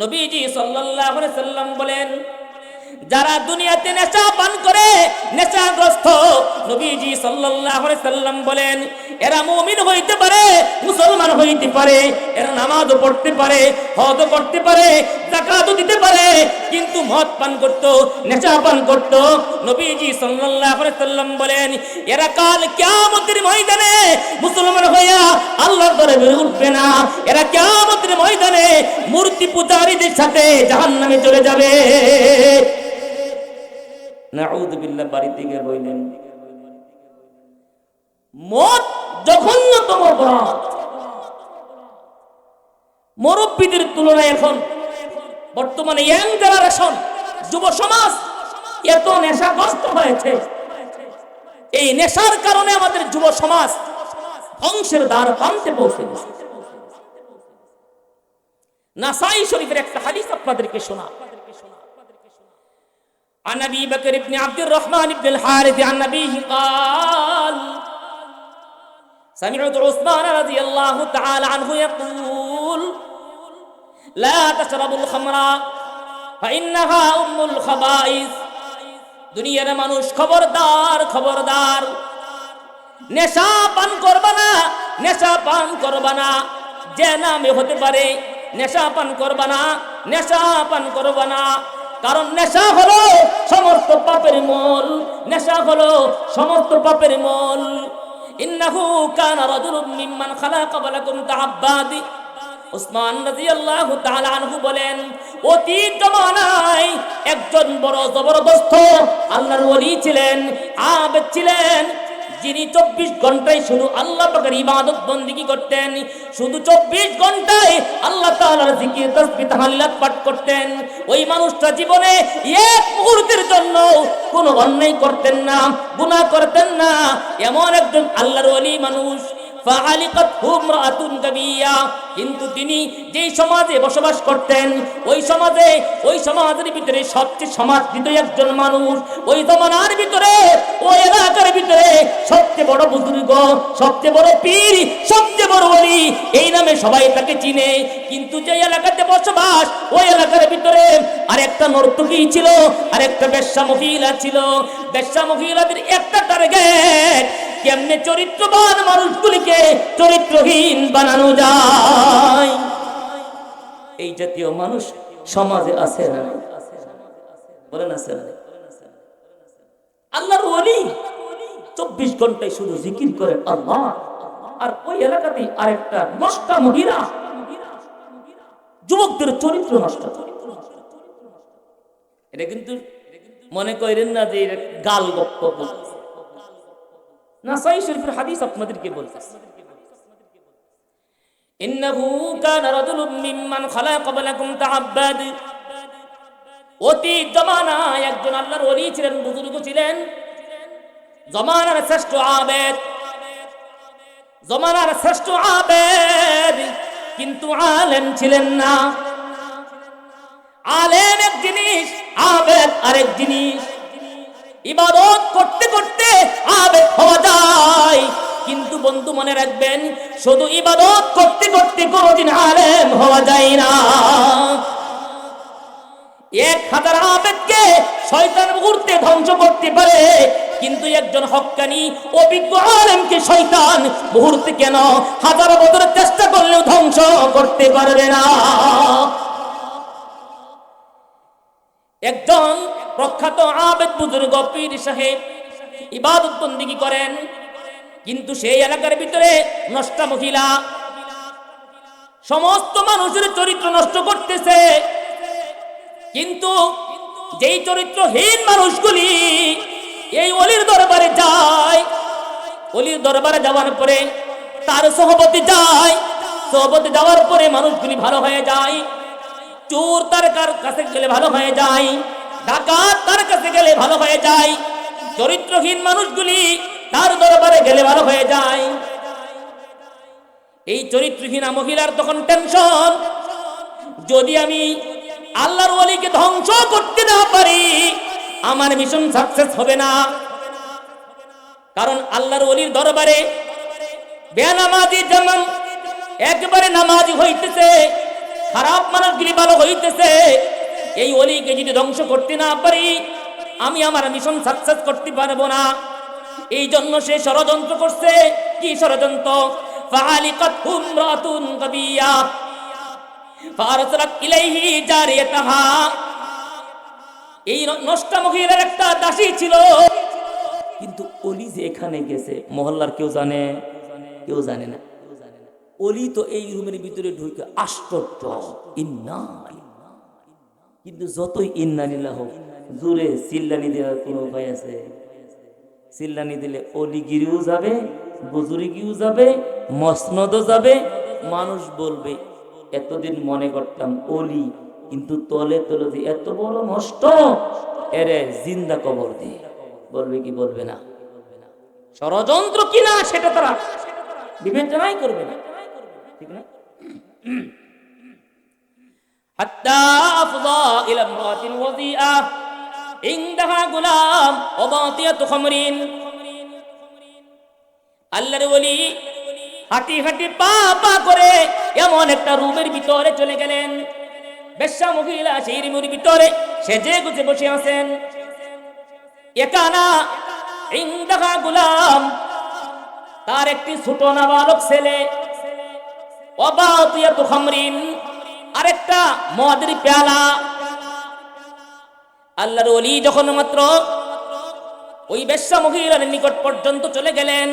নবীজি সাল্লাল্লাহু আলাইহি সাল্লাম বলেন যারা দুনিয়াতে নেশা পান করে, নেশাগ্রস্ত, নবীজি সাল্লাল্লাহু আলাইহি সাল্লাম বলেন এরা মুমিন হইতে পারে, মুসলমান হইতে পারে, এরা নামাজও পড়তে পারে, হজও করতে পারে, যাকাতও দিতে পারে, কিন্তু মদ পান করত, নেশা পান করত। নবীজি সাল্লাল্লাহু আলাইহি সাল্লাম বলেন এরা কাল কিয়ামতের ময়দানে মুসলমান হইয়া আল্লাহর দরবারে উঠবে না, এরা কিয়ামতের ময়দানে মূর্তি পূজারীদের সাথে জাহান্নামে চলে যাবে। নাউযুবিল্লাহ। বাড়িতে গিয়ে বললেন মদ জঘন্যতম অপরাধ। মুরব্বীদের তুলনায় এখন বর্তমানে ইয়াং জেনারেশন, যুব সমাজ এত নেশাগ্রস্ত হয়েছে। এই নেশার কারণে আমাদের যুব সমাজ ধ্বংসের দ্বার প্রান্তে পৌঁছে গেছে। নাসাই শরীফের একটা হাদিস আপনাদেরকে শোনা। عن أبي بكر بن عبد الرحمن بن الحارث عن أبيه قال سمعت عثمان رضي الله تعالى عنه يقول لا تشربوا الخمر فإنها أم الخبائث। দুনিয়ার মানুষ খবরদার, খবরদার, নেশা পান করবা না, নেশা পান করবা না, যে নামে হতে পারে, নেশা পান করবা না, নেশা পান করবা না। কারণ নেশা হলো সমস্ত পাপের মূল, নেশা হলো সমস্ত পাপের মূল। ইন্নাহু কানা রাজুলুম মিম্মান খালাকা ওয়ালাকুম তাআব্বাদি। উসমান রাদিয়াল্লাহু তাআলা আনহু বলেন অতীত জমানায় একজন বড় জবরদস্ত আল্লাহর ওলি ছিলেন, আবেদ ছিলেন, যিনি 24 ঘন্টায় শুধু আল্লাহ পাকের ইবাদত বন্দেগী করতেন, শুধু 24 ঘন্টায় আল্লাহ তাআলার জিকির তাসবিহ তাহলিলাত পাঠ করতেন। ওই মানুষটা জীবনে এক মুহূর্তের জন্য কোনো অন্যায় করতেন না, গুনাহ করতেন না। এমন একজন আল্লাহর ওলি মানুষ ফাআলিকাতহুম রাআতুন গাবিয়া, কিন্তু তিনি যেই সমাজে বসবাস করতেন ওই সমাজের ভিতরে সবচেয়ে সমাদৃত একজন মানুষ, ওই জমানার ভিতরে ওই এলাকার ভিতরে সবচেয়ে বড় বুজুর্গ, সবচেয়ে বড় পীর, সবচেয়ে বড় ওলি এই নামে সবাই তাকে চিনে। কিন্তু যে এলাকাতে বসবাস ওই এলাকার ভিতরে আরেকটা নর্তকী ছিল, আরেকটা বেশ্যা মহিলা ছিল। বেশ্যা মহিলাদের একটা টার্গেট, কেমনে চরিত্রবান মানুষগুলিকে চরিত্রহীন বানানো যায়। এই জাতীয় মানুষ সমাজে আছে না? বলেন আছে না? আল্লাহর ওলি 24 ঘন্টায় শুধু জিকির করে আল্লাহ, আর ওই এলাকাতে আরেকটা নষ্টা মহিলা যুবকদের চরিত্র নষ্ট করে। এটা কিন্তু মনে করেন না যে গাল গপ্প বলছে, নাসাই শরীফের হাদিস আপনাদেরকে বলতেছে। ইন্নাহু কানা রাজুলুম মিম্মান খালা ক্বাবলাকুম তাআব্বাদ, অতি জামানায় একজন আল্লাহর ওলি ছিলেন, বুজুর্গ ছিলেন, জামানার শ্রেষ্ঠ আবেদ, জামানার শ্রেষ্ঠ আবেদ, কিন্তু আলেম ছিলেন না। আলেম এক জিনিস, আবেদ আরেক জিনিস। ইবাদত করতে করতে আবেদ হওয়া যায়, কিন্তু বন্ধু মনে রাখবেন, শুধু ইবাদত করতে করতে কোনোদিন আলেম হওয়া যায় না। 1000 আবেদকে শয়তান মুহূর্তে ধ্বংস করতে পারে, কিন্তু একজন হক্কানি অভিজ্ঞ আলেমকে শয়তান মুহূর্তে কেন 1000 বছর চেষ্টা করলেও ধ্বংস করতে পারবে না। একজন প্রখ্যাত আবেদ বুজুর্গ পীর সাহেব ইবাদত বন্দেগী করেন, কিন্তু সেই এলাকার ভিতরে নষ্টা মহিলা সমস্ত মানুষের চরিত্র নষ্ট করতেছে। কিন্তু যেই চরিত্রহীন মানুষগুলি এই ওলির দরবারে যায়, ওলির দরবারে যাওয়ার পরে তার সহবতে যায়, সহবতে যাওয়ার পরে মানুষগুলি ভালো হয়ে যায়। চোর তার কাছে গেলে ভালো হয়ে যায়, ডাকাত তার কাছে গেলে ভালো হয়ে যায়, চরিত্রহীন মানুষগুলি তার দরবারে গেলে ভালো হয়ে যায়। এই চরিত্রহীনা মহিলার তখন টেনশন, যদি আমি আল্লাহর ওলিকে ধ্বংস করতে না পারি আমার মিশন সাকসেস হবে না। কারণ আল্লাহর ওলির দরবারে বেনামাজি যেমন একবারে নামাজি হইতেছে, খারাপ মানুষগুলি ভালো হইতেছে, এই ওলিকে যদি ধ্বংস করতে না পারি আমি আমার মিশন সাকসেস করতে পারবো না। এই জন্য সে ষড়যন্ত্র করছে। কি ষড়যন্ত্র? ফাআলিকাতহুম রাআতুন গাবিয়া ফারসালাত ইলাইহি জারিয়াতাহা, এই নষ্টা মহিলার একটা দাসী ছিল, কিন্তু ওলি যে এখানে গেছে মহল্লার কেউ জানে? কেউ জানে না। ওলি তো এই রুমের ভিতরে ঢুকে আশ্চর্য, ইন্না, কিন্তু যতই ইন্না লিল্লাহ হোক জোরে চিল্লানি দেওয়ার কোনো উপায় আছে? চিল্লানি দিলে অলিগিরিও যাবে, বুজুর্গিও যাবে, মসনদও যাবে। মানুষ বলবে এতদিন মনে করতাম অলি, কিন্তু তলে তলে যে এত বড় নষ্ট, এরে জিন্দা কবর দিয়ে। বলবে কি বলবে না? ষড়যন্ত্র কিনা সেটা তারা বিবেচনাই করবে না, ঠিক না? হাত্তা আফযা ইলা ইমরাতিন ওয়াদিআ ইনদাহা গুলাম ওয়া বাতিয়াতু খামরিন, আল্লাহর ওলি হাঁটি হাঁটি পা পা করে এমন একটা রুমের ভিতরে চলে গেলেন। বেশ্যা মহিলা সেই রুমের ভিতরে সেজে গুজে বসে আছেন। একানা ইনদাহা গুলাম, তার একটি ছোট নাবালক ছেলে, ওয়া বাতিয়াতু খামরিন, আরেকটা মদের পেয়ালা। আল্লাহর ওলি যখন মাত্র ওই বেশ্যা মহিলার নিকট পর্যন্ত চলে গেলেন,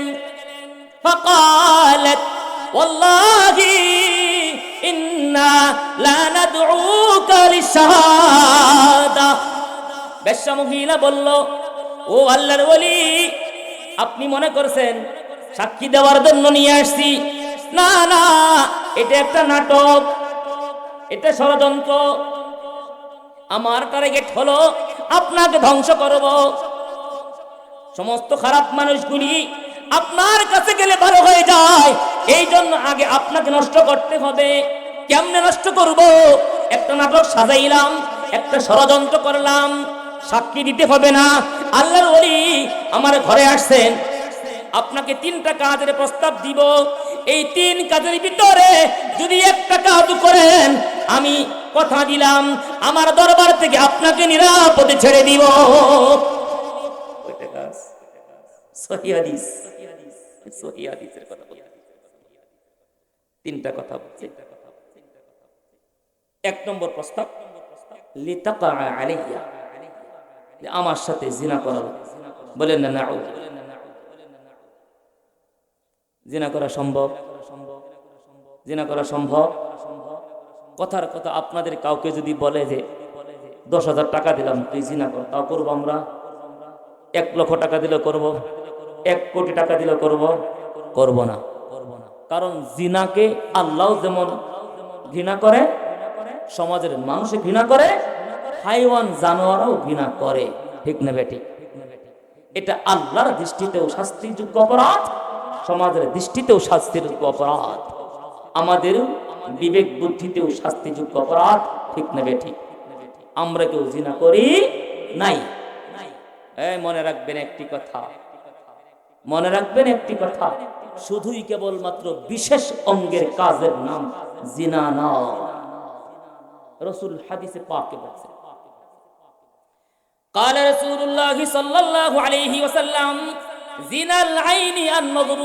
ফাকালাত ওয়াল্লাহি ইন্না লা নাদউকা লিশহাদা। বেশ্যা মহিলা বলল, ও আল্লাহর ওলি, আপনি মনে করছেন সাক্ষী দেওয়ার জন্য নিয়ে আসছি? না না, এটা একটা নাটক, এটা ষড়যন্ত্র। আমার টার্গেট হলো আপনাকে ধ্বংস করব। সমস্ত খারাপ মানুষগুলি আপনার কাছে গেলে ভালো হয়ে যায়। এই জন্য আগে আপনাকে নষ্ট করতে হবে। কেমনে নষ্ট করব? একটা নাটক সাজাইলাম, একটা ষড়যন্ত্র করলাম, সাক্ষী দিতে হবে না। আল্লাহর ওলি আমার ঘরে আসছেন, আপনাকে 3টা কাজের প্রস্তাব দিব। এই 3 কাজের ভিতরে যদি একটা কাজ করেন, আমি কথা দিলাম আমার দরবার থেকে আপনাকে নিরাপদে ছেড়ে দিব। ওইটা কাজ সহিহ হাদিস, সহিহ হাদিসের কথা বলি। 3টা কথা বলছি। 1 নম্বর প্রস্তাব, লিতাকা আলাইয়া, আমার সাথে জিনা করা। বলেন না নাউয। জিনা করা সম্ভব? জিনা করা সম্ভব? কথার কথা আপনাদের কাউকে যদি বলে যে 10,000 টাকা দিলাম তুই জিনা কর, তাও করবো আমরা? 1 লক্ষ টাকা দিলে করব? 1 কোটি টাকা দিলে করব? করব না। কারণ জিনাকে আল্লাহ যেমন ঘৃণা করে, সমাজের মানুষ ঘৃণা করে, হাইওয়ান জানোয়ারও ঘৃণা করে। ঠিক না বেঠিক? এটা আল্লাহর দৃষ্টিতেও শাস্তিযোগ্য অপরাধ, সমাজের দৃষ্টিতেও শাস্তিযোগ্য অপরাধ, আমাদের বিবেক বুদ্ধিতেও শাস্তিযোগ্য অপরাধ। ঠিক না বেঠিক? আমরা কেউ জিনা করি নাই। মনে রাখবেন একটি কথা, মনে রাখবেন একটি কথা, শুধুই কেবলমাত্র বিশেষ অঙ্গের কাজের নাম জিনা না। রাসূল হাদিসে পাকে বলেছেন, قال رسول الله صلى الله عليه وسلم زنا العين النظر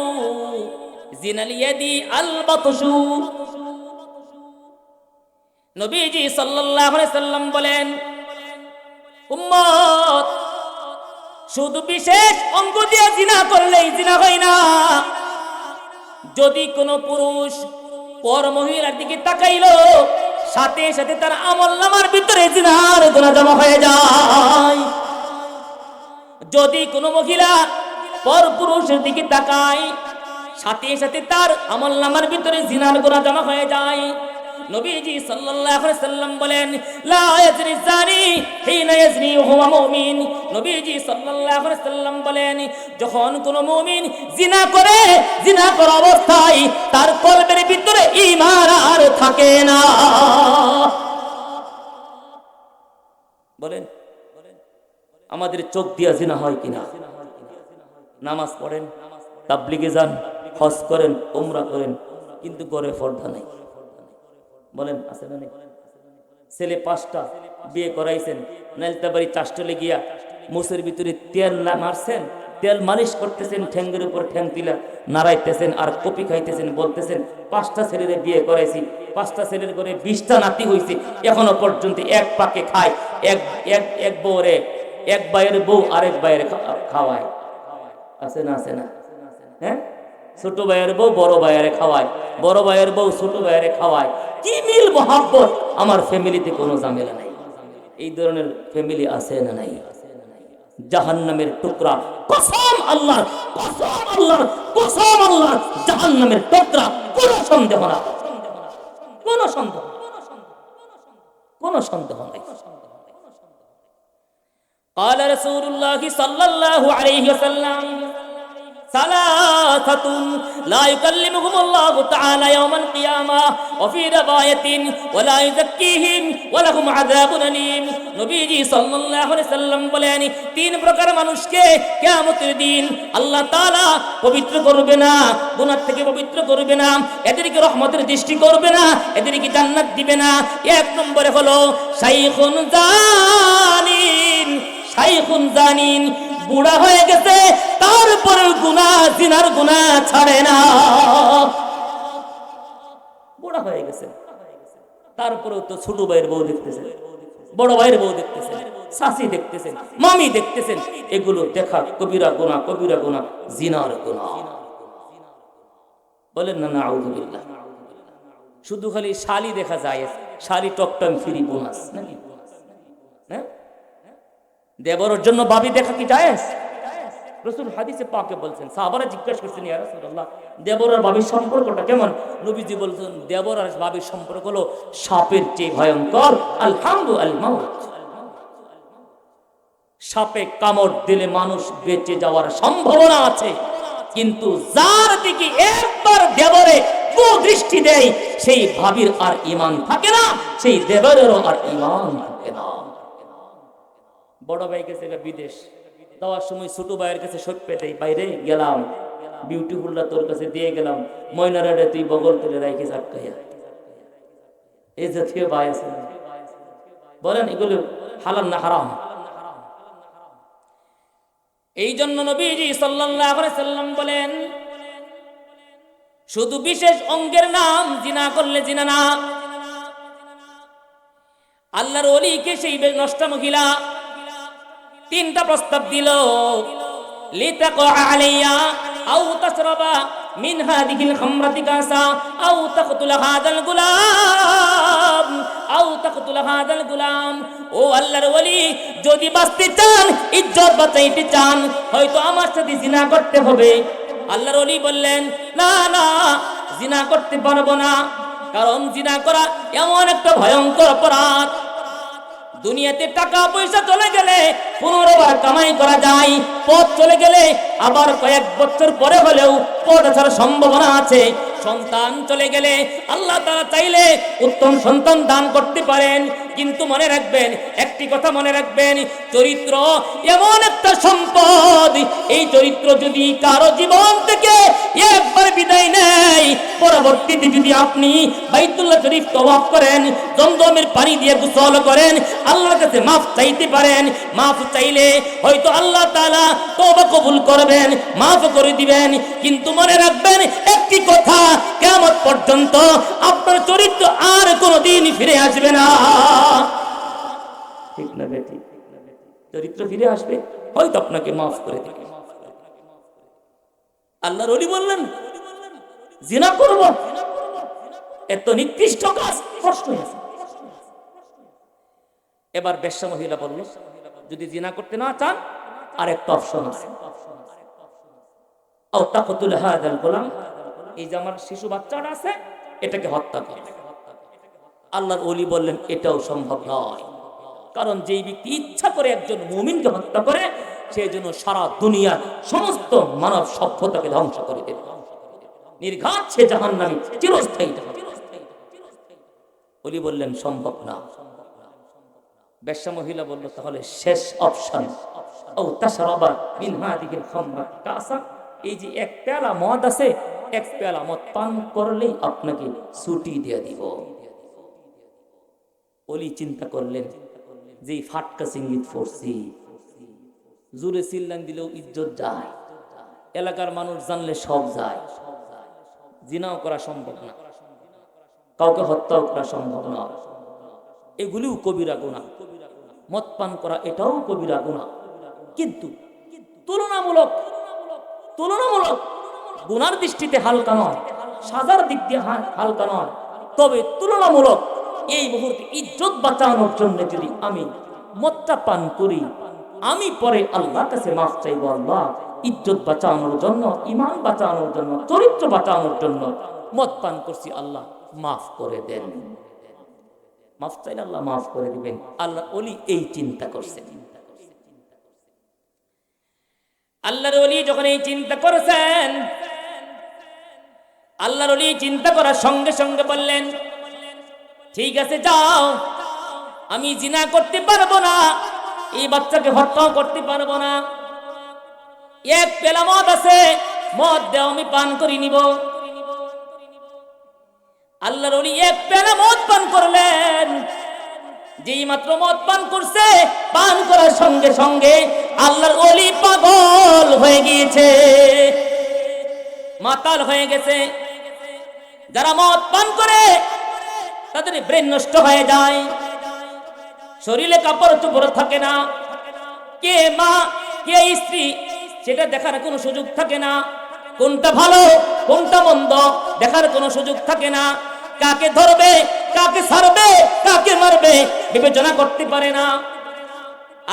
زنا اليد البطش। নবীজি সাল্লাল্লাহু আলাইহি সাল্লাম বলেন, উম্মত শুধু বিশেষ অঙ্গ দিয়ে জিনা করলেই জিনা হয় না। যদি কোনো পুরুষ পর মহিলার দিকে তাকাইলো, সাথে সাথে তার আমলনামার ভিতরে জিনার গুনাহ জমা হয়ে যায়। যদি কোনো মহিলা পর পুরুষের দিকে তাকায়, সাথে সাথে তার আমলনামার ভিতরে জিনার গুনাহ জমা হয়ে যায়। নবীজি সাল্লাল্লাহু আলাইহি সাল্লাম বলেন, লা ইয়াজনি জানি হিনা ইয়াজনি ওয়া হুয়া মুমিন। নবীজি সাল্লাল্লাহু আলাইহি সাল্লাম বলেন, যখন কোন মুমিন জিনা করে, জিনা করা অবস্থায় তার কলবের ভিতরে ঈমান আর থাকে না। বলেন, আমাদের চোখ দিয়া জিনা হয় কিনা? নামাজ পড়েন, তাবলীগে যান, হজ করেন, উমরা করেন, কিন্তু ঘরে পর্দা নাই। বলেন আছে না? ছেলে 5টা বিয়ে করাইছেন, নাইলতাবাড়ি চাষটলে গিয়া মুসের ভিতরে তেল মারছেন, তেল মালিশ করতেছেন, ঠ্যাঙ্গের উপর ঠ্যাং তুলা নাড়াইতেছেন আর কপি খাইতেছেন, বলতেছেন 5টা ছেলেরে বিয়ে করাইছি, 5টা ছেলের করে 20টা নাতি হইছে, এখনো পর্যন্ত এক পাকে খায়, এক বউরে, এক ভাইয়ের বউ আরেক ভাইয়ের খাওয়ায়। আছে না? আছে না? হ্যাঁ, ছোট ভাইয়ের বউ বড় ভাইয়ের খাওয়ায়, বড় ভাইয়ের বউ ছোট ভাইয়ের খাওয়ায়। কি মিল মোহাব্বত! আমার ফ্যামিলিতে কোনো ঝামেলা নাই। এই ধরনের ফ্যামিলি আছে না নাই? জাহান্নামের টুকরা, কসম আল্লাহর, কসম আল্লাহর, কসম আল্লাহর, জাহান্নামের টুকরা, কোনো সন্দেহ না, কোনো সন্দেহ, কোনো সন্দেহ নাই। قال رسول الله صلى الله عليه وسلم ثلاثة لا يكلمهم الله تعالى يوم القيامة وفي رواية ولا يزكيهم ولهم عذاب أليم। নবীজি সাল্লাল্লাহু আলাইহি সাল্লাম বলেন, 3 প্রকার মানুষকে কিয়ামতের দিন আল্লাহ তাআলা পবিত্র করবে না, গুনাহ থেকে পবিত্র করবে না, এদেরকে রহমতের দৃষ্টি করবে না, এদেরকে জান্নাত দিবে না। 1 নম্বরে হলো শাইখুন জানিন। শাইখুন জানিন, বুড়া হয়ে গেছে, তারপরে গুনাহ, জিনার গুনাহ ছাড়ে না। বুড়া হয়ে গেছে, তারপরেও তো ছোট ভাইয়ের বউ দেখতেছেন, বড় ভাইয়ের বউ দেখতেছেন, শাশি দেখতেছেন, মামি দেখতেছেন। এগুলো দেখা কবিরা গুনাহ, কবিরা গুনাহ, জিনার গুনাহ। বলেন না নাউযুবিল্লাহ। শুধু খালি শালি দেখা যায়, শালি টকটম ফ্রি বোনাস নাকি? হ্যাঁ, দেবরের জন্য ভাবি দেখা কি জায়েজ? রাসূল হাদিসে পাকে বলছেন, সাহাবারা জিজ্ঞাসা করছেন, ইয়া রাসূলুল্লাহ, দেবর আর ভাবির সম্পর্কটা কেমন? নবীজি বলছেন, দেবর আর ভাবির সম্পর্ক হলো সাপের চেয়ে ভয়ঙ্কর। আলহামদুলিল্লাহ, সাপে কামড় দিলে মানুষ বেঁচে যাওয়ার সম্ভাবনা আছে, কিন্তু যার দিকে একবার দেবরে দৃষ্টি দেয় সেই ভাবির আর ঈমান থাকে না, সেই দেবরেরও আর ঈমান থাকে না। বড় ভাই গেছে বিদেশ, যাওয়ার সময় ছোট ভাইয়ের কাছে সপ্পে দেয়, বাইরে গেলাম বিউটিফুলটা তোর কাছে দিয়ে গেলাম, ময়নারে তুই বগল তুলে রাখিস আটকাইয়া। এই জাতীয় ভাই আছে, বলেন এগুলো হালাল না হারাম? এই জন্য নবীজি সাল্লাল্লাহু আলাইহি সাল্লাম বলেন, শুধু বিশেষ অঙ্গের নাম জিনা করলে জিনা না। আল্লাহর ওলিকে সেই নষ্ট মহিলা তিনটা প্রস্তাব দিল, লিতাকা আলাইয়া আও তাশরাবা মিন হাদিহিল খামরাতি কাসা আও তাকতুল হাদাল গুলাম আও তাকতুল হাদাল গুলাম। ও আল্লাহর ওলি, যদি বাঁচতে চান, ইজ্জত বাঁচাইতে চান, হয়তো আমার সাথে জিনা করতে হবে। আল্লাহর ওলি বললেন, না না, জিনা করতে পারবো না, কারণ জিনা করা এমন একটা ভয়ঙ্কর অপরাধ। দুনিয়াতে টাকা পয়সা চলে গেলে পুনর্বার কামাই করা যায়, পথ চলে গেলে আবার কয়েক বছর পরে হলেও পথ আসার সম্ভাবনা আছে। সন্তান চলে গেলে আল্লাহ তাআলা চাইলে উত্তম সন্তান দান করতে পারেন, কিন্তু মনে রাখবেন, একটি কথা মনে রাখবেন, চরিত্র এমন একটা সম্পদ, এই চরিত্র যদি কারো জীবন থেকে একবার বিদায় নেয়, পরবর্তীতে যদি আপনি বাইতুল্লাহ শরীফ তওয়াফ করেন, জমজমের পানি দিয়ে গোসল করেন, আল্লাহর কাছে মাফ চাইতে পারেন, মাফ চাইলে হয়তো আল্লাহ তাআলা তওবা কবুল করবেন, মাফ করে দিবেন। কিন্তু মনে রাখবেন একটি কথা, কিয়ামত পর্যন্ত আপনার চরিত্র আর কোনোদিন ফিরে আসবে না। ঠিক না বেটি? চরিত্র ফিরে আসবে, হয়তো আপনাকে মাফ করে দিবে। আল্লাহর ওলি বললেন, জিনা করব, এত নিকৃষ্ট কাজ, প্রশ্ন আছে। এবার বেশ্যা মহিলা বলল, যদি জিনা করতে না চান, আর একটা অপশন আছে, আও তাকতুল হাদাল গোলাম, এই যে আমার শিশু বাচ্চাটা আছে, এটাকে হত্যা কর। আল্লাহর ওলি বললেন, এটাও সম্ভব নয়, কারণ যেই ব্যক্তি ইচ্ছা করে একজন মুমিনকে হত্যা করে, সেই জন্য সারা দুনিয়ার সমস্ত মানব সভ্যতাকে ধ্বংস করে দেবে, নির্ঘাত সে জাহান্নামী, চিরস্থায়ী। ওলি বললেন সম্ভব না। বেশ্যা মহিলা বলল, তাহলে শেষ অপশন, আও তাশরাবা মিন হাদিহিল খামরাতি কাসা, এই যে এক পেয়ালা মদ আছে, এক পেয়ালা মদ পান করলেই আপনাকে ছুটি দিয়ে দিব। ওলি চিন্তা করলেন, যে ফাটকা সিঙ্গিত পড়ছি, জোরে চিল্লান দিলেও ইজ্জত যায়, এলাকার মানুষ জানলে সব যায়, জিনাও করা সম্ভব না, কাউকে হত্যাও করা সম্ভব না, এগুলিও কবিরা গুনাহ, মদ পান করা এটাও কবিরা গুনাহ। কিন্তু তুলনামূলক গুনার দৃষ্টিতে হালকা নয়, সাজার দিক দিয়ে হালকা নয়, তবে তুলনামূলক এই মুহূর্তে ইজ্জত বাঁচানোর জন্য যদি আমি মদটা পান করি, আমি পরে আল্লাহর কাছে মাফ চাইবো, আল্লাহ ইজ্জত বাঁচানোর জন্য, ঈমান বাঁচানোর জন্য, চরিত্র বাঁচানোর জন্য মদ পান করছি, আল্লাহ মাফ করে দেন। মাফ চাইলে আল্লাহ মাফ করে দিবেন। আল্লাহ ওলি এই চিন্তা করছেন। আল্লাহর ওলি যখন এই চিন্তা করেছেন, আল্লাহর ওলি চিন্তা করার সঙ্গে সঙ্গে বললেন, ঠিক আছে যাও, আমি জিনা করতে পারবো না, এই বাচ্চাকে হত্যা করতে পারবো না, এক পেলা মদ আছে, মদ দেও, আমি পান করে নিব। আল্লাহর ওলি এক পেলা মদ পান করলেন। যেই মাত্র মদ পান করছে, পান করার সঙ্গে সঙ্গে আল্লাহর ওলি পাগল হয়ে গিয়েছে, মাতাল হয়ে গেছে। যারা মদ পান করে তাদের ব্রেন নষ্ট হয়ে যায়, শরীরে কাপড় চোপড় থাকে না, কে মা কে স্ত্রী সেটা দেখার কোনো সুযোগ থাকে না, কোনটা ভালো কোনটা মন্দ দেখার কোনো সুযোগ থাকে না, কাকে ধরবে কাকে ছাড়বে কাকে মারবে বিবেচনা করতে পারে না।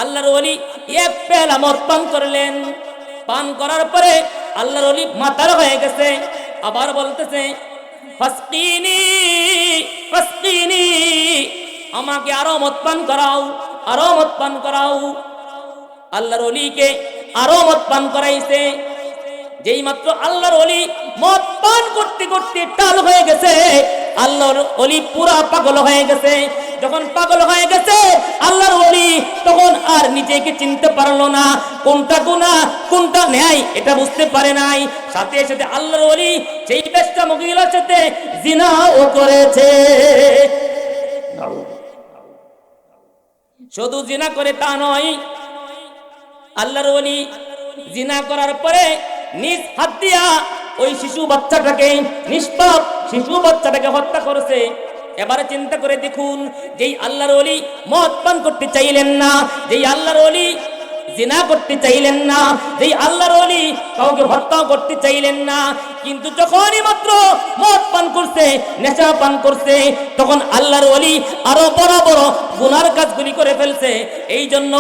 আল্লাহর ওলি এক পেয়ালা মদ পান করলেন, পান করার পরে আল্লাহর ওলি মাতাল হয়ে গেছে, আবার বলতেছে, ফাসকিনি ফাসকিনি, আমাকে আরো মদ পান করাও, আরো মদ পান করাও। আল্লাহর ওলিকে আরো মদ পান করাইছে, যেই মাত্র আল্লাহর ওলি মদ পান করতে করতে টাল হয়ে গেছে, আল্লাহর ওলি পুরা পাগল হয়ে গেছে। যখন পাগল হয়ে গেছে আল্লাহর ওলি তখন আর নিজেকে চিনতে পারলো না, কোনটা গুনাহ কোনটা ন্যায় এটা বুঝতে পারে নাই। সাথে সাথে আল্লাহর ওলি সেই বেশ্যা মহিলার সাথে জিনাও করেছে। শুধু জিনা করে তা নয়, আল্লাহর ওলি জিনা করার পরে নিজ হাত দিয়া ওই শিশু বাচ্চাটাকে, নিষ্পাপ শিশু বাচ্চাটাকে হত্যা করেছে। এবারে চিন্তা করে দেখুন, যেই আল্লাহর ওলি মদ পান করতে চাইলেন না, যেই আল্লাহর ওলি জিনা করতে চাইলেন না, যেই আল্লাহর ওলি কাউকে হত্যা করতে চাইলেন না, কিন্তু যখনই মাত্র মদ পান করছে, নেশা পান করছে, তখন আল্লাহর ওলি আরো বড় বড় গুনার কাজগুলি করে ফেলছে। এই জন্য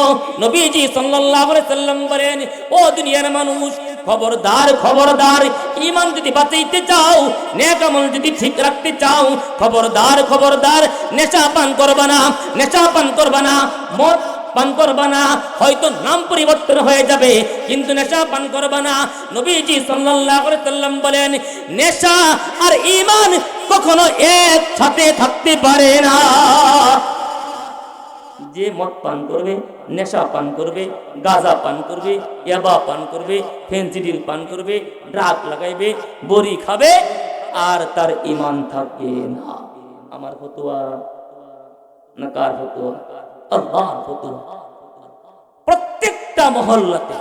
নবীজি সাল্লাল্লাহু আলাইহি সাল্লাম বলেন, ও দুনিয়ার মানুষ, খবরদার খবরদার, ঈমান যদি বাঁচাইতে চাও, নেক আমল যদি ঠিক রাখতে চাও, খবরদার খবরদার, নেশা পান করবা না, নেশা পান করবা না, মদ পান করবা না। হয়তো নাম পরিবর্তন হয়ে যাবে কিন্তু নেশা পান করবা না। নবীজি সাল্লাল্লাহু আলাইহি সাল্লাম বলেন, নেশা আর ঈমান কখনো একসাথে থাকতে পারে না। যে মদ পান করবে, নেশা পান করবে, গাঁজা পান করবে, ইয়াবা পান করবে, ফেন্সিডিল পান করবে, ড্রাগ লাগাইবে, বড়ি খাবে, আর তার ঈমান থাকবে না। আমার ফতোয়া না কার ফতোয়া? আল্লাহর ফতোয়া। প্রত্যেকটা মহল্লাতে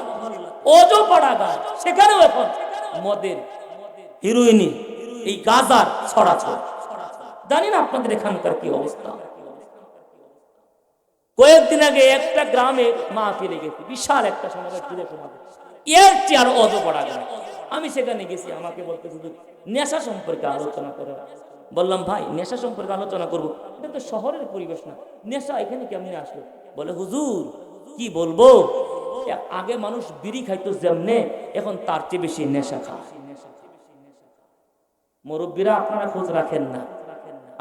ওজো পাড়া গাছ, সেখানেও এখন মদের, হিরোইনি, এই গাঁজার ছড়াছড়ি। জানি না আপনাদের এখানকার কি অবস্থা। কয়েকদিন আগে একটা গ্রামে মাহফিলে গেছি, বিশাল একটা সমাবেশ, এর চেয়ে আরো অজো পাড়া গাছ। আমি সেখানে গেছি, আমাকে বলতে শুধু নেশা সম্পর্কে আলোচনা করে। বললাম, ভাই নেশা সম্পর্কে আলোচনা করবো, এটা তো শহরের পরিবেশ না, নেশা এখানে কেমনি আসলো? বলে, হুজুর কি বলবো, আগে মানুষ বিড়ি খাইতো যেমনে, এখন তার চেয়ে বেশি নেশা খায়। মুরব্বীরা আপনারা খোঁজ রাখেন না,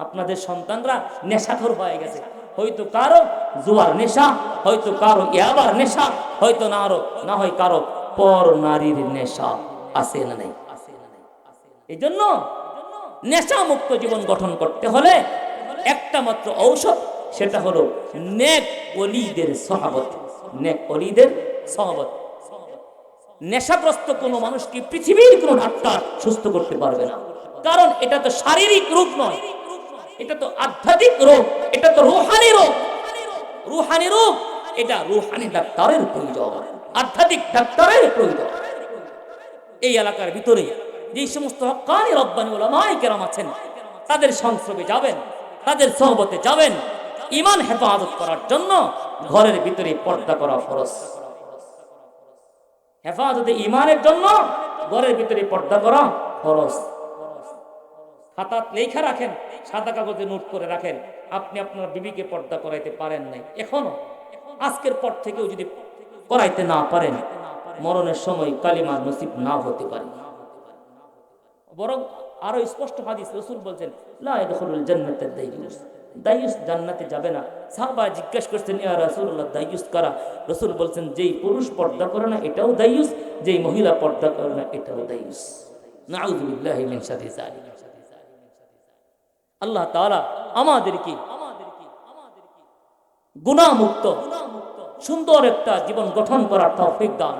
আপনাদের সন্তানরা নেশাখোর হয়ে গেছে। হয়তো কারো জুয়ার নেশা, হয়তো কারো ইয়াবার নেশা, হয়তো না হয় কারো পর নারীর নেশা। আছে না নাই? এই জন্য নেশা মুক্ত জীবন গঠন করতে হলে একটা মাত্র ঔষধ, সেটা হলো নেক ওলিদের সহবত। নেক ওলিদের সহবত। নেশাগ্রস্ত কোনো মানুষকে পৃথিবীর কোনো ডাক্তার সুস্থ করতে পারবে না, কারণ এটা তো শারীরিক রোগ নয়, এটা তো আধ্যাত্মিক রোগ, এটা তো রুহানি রোগ। রুহানি রোগ, এটা রুহানি ডাক্তারের প্রয়োজন, আধ্যাত্মিক ডাক্তারের প্রয়োজন। এই এলাকার ভিতরে যে সমস্ত হক্কানি রব্বানি উলামায়ে কেরাম আছেন, তাদের সংস্রবে যাবেন, তাদের সোহবতে যাবেন। ঈমান হেফাজত করার জন্য ঘরের ভিতরে পর্দা করা ফরজ। হেফাজতে ঈমানের জন্য ঘরের ভিতরে পর্দা করা ফরজ। খাতা লেখা রাখেন, সাদা কাগজে নোট করে রাখেন, আপনি আপনার বিবিকে পর্দা করাইতে পারেন নাই এখনো, আজকের পর থেকেও যদি করাইতে না পারেন, মরণের সময় কালিমার নসিব না হতে পারে। বরং আরো স্পষ্ট হাদিস, রাসূল বলছেন, লা ইয়াদখুলুল জান্নাতা দাইয়ুস, দাইয়ুস জান্নাতে যাবে না। সাহাবা জিজ্ঞাসা করছেন, ইয়া রাসূলুল্লাহ, দাইয়ুস কারা? রাসূল বলছেন, যেই পুরুষ পর্দা করে না এটাও দাইয়ুস, যেই মহিলা পর্দা করে না এটাও দাইয়ুস। নাউযু বিল্লাহি মিন শাররি যালিক। আল্লাহ তাআলা আমাদেরকে গুনাহমুক্ত সুন্দর একটা জীবন গঠন করার তৌফিক দান।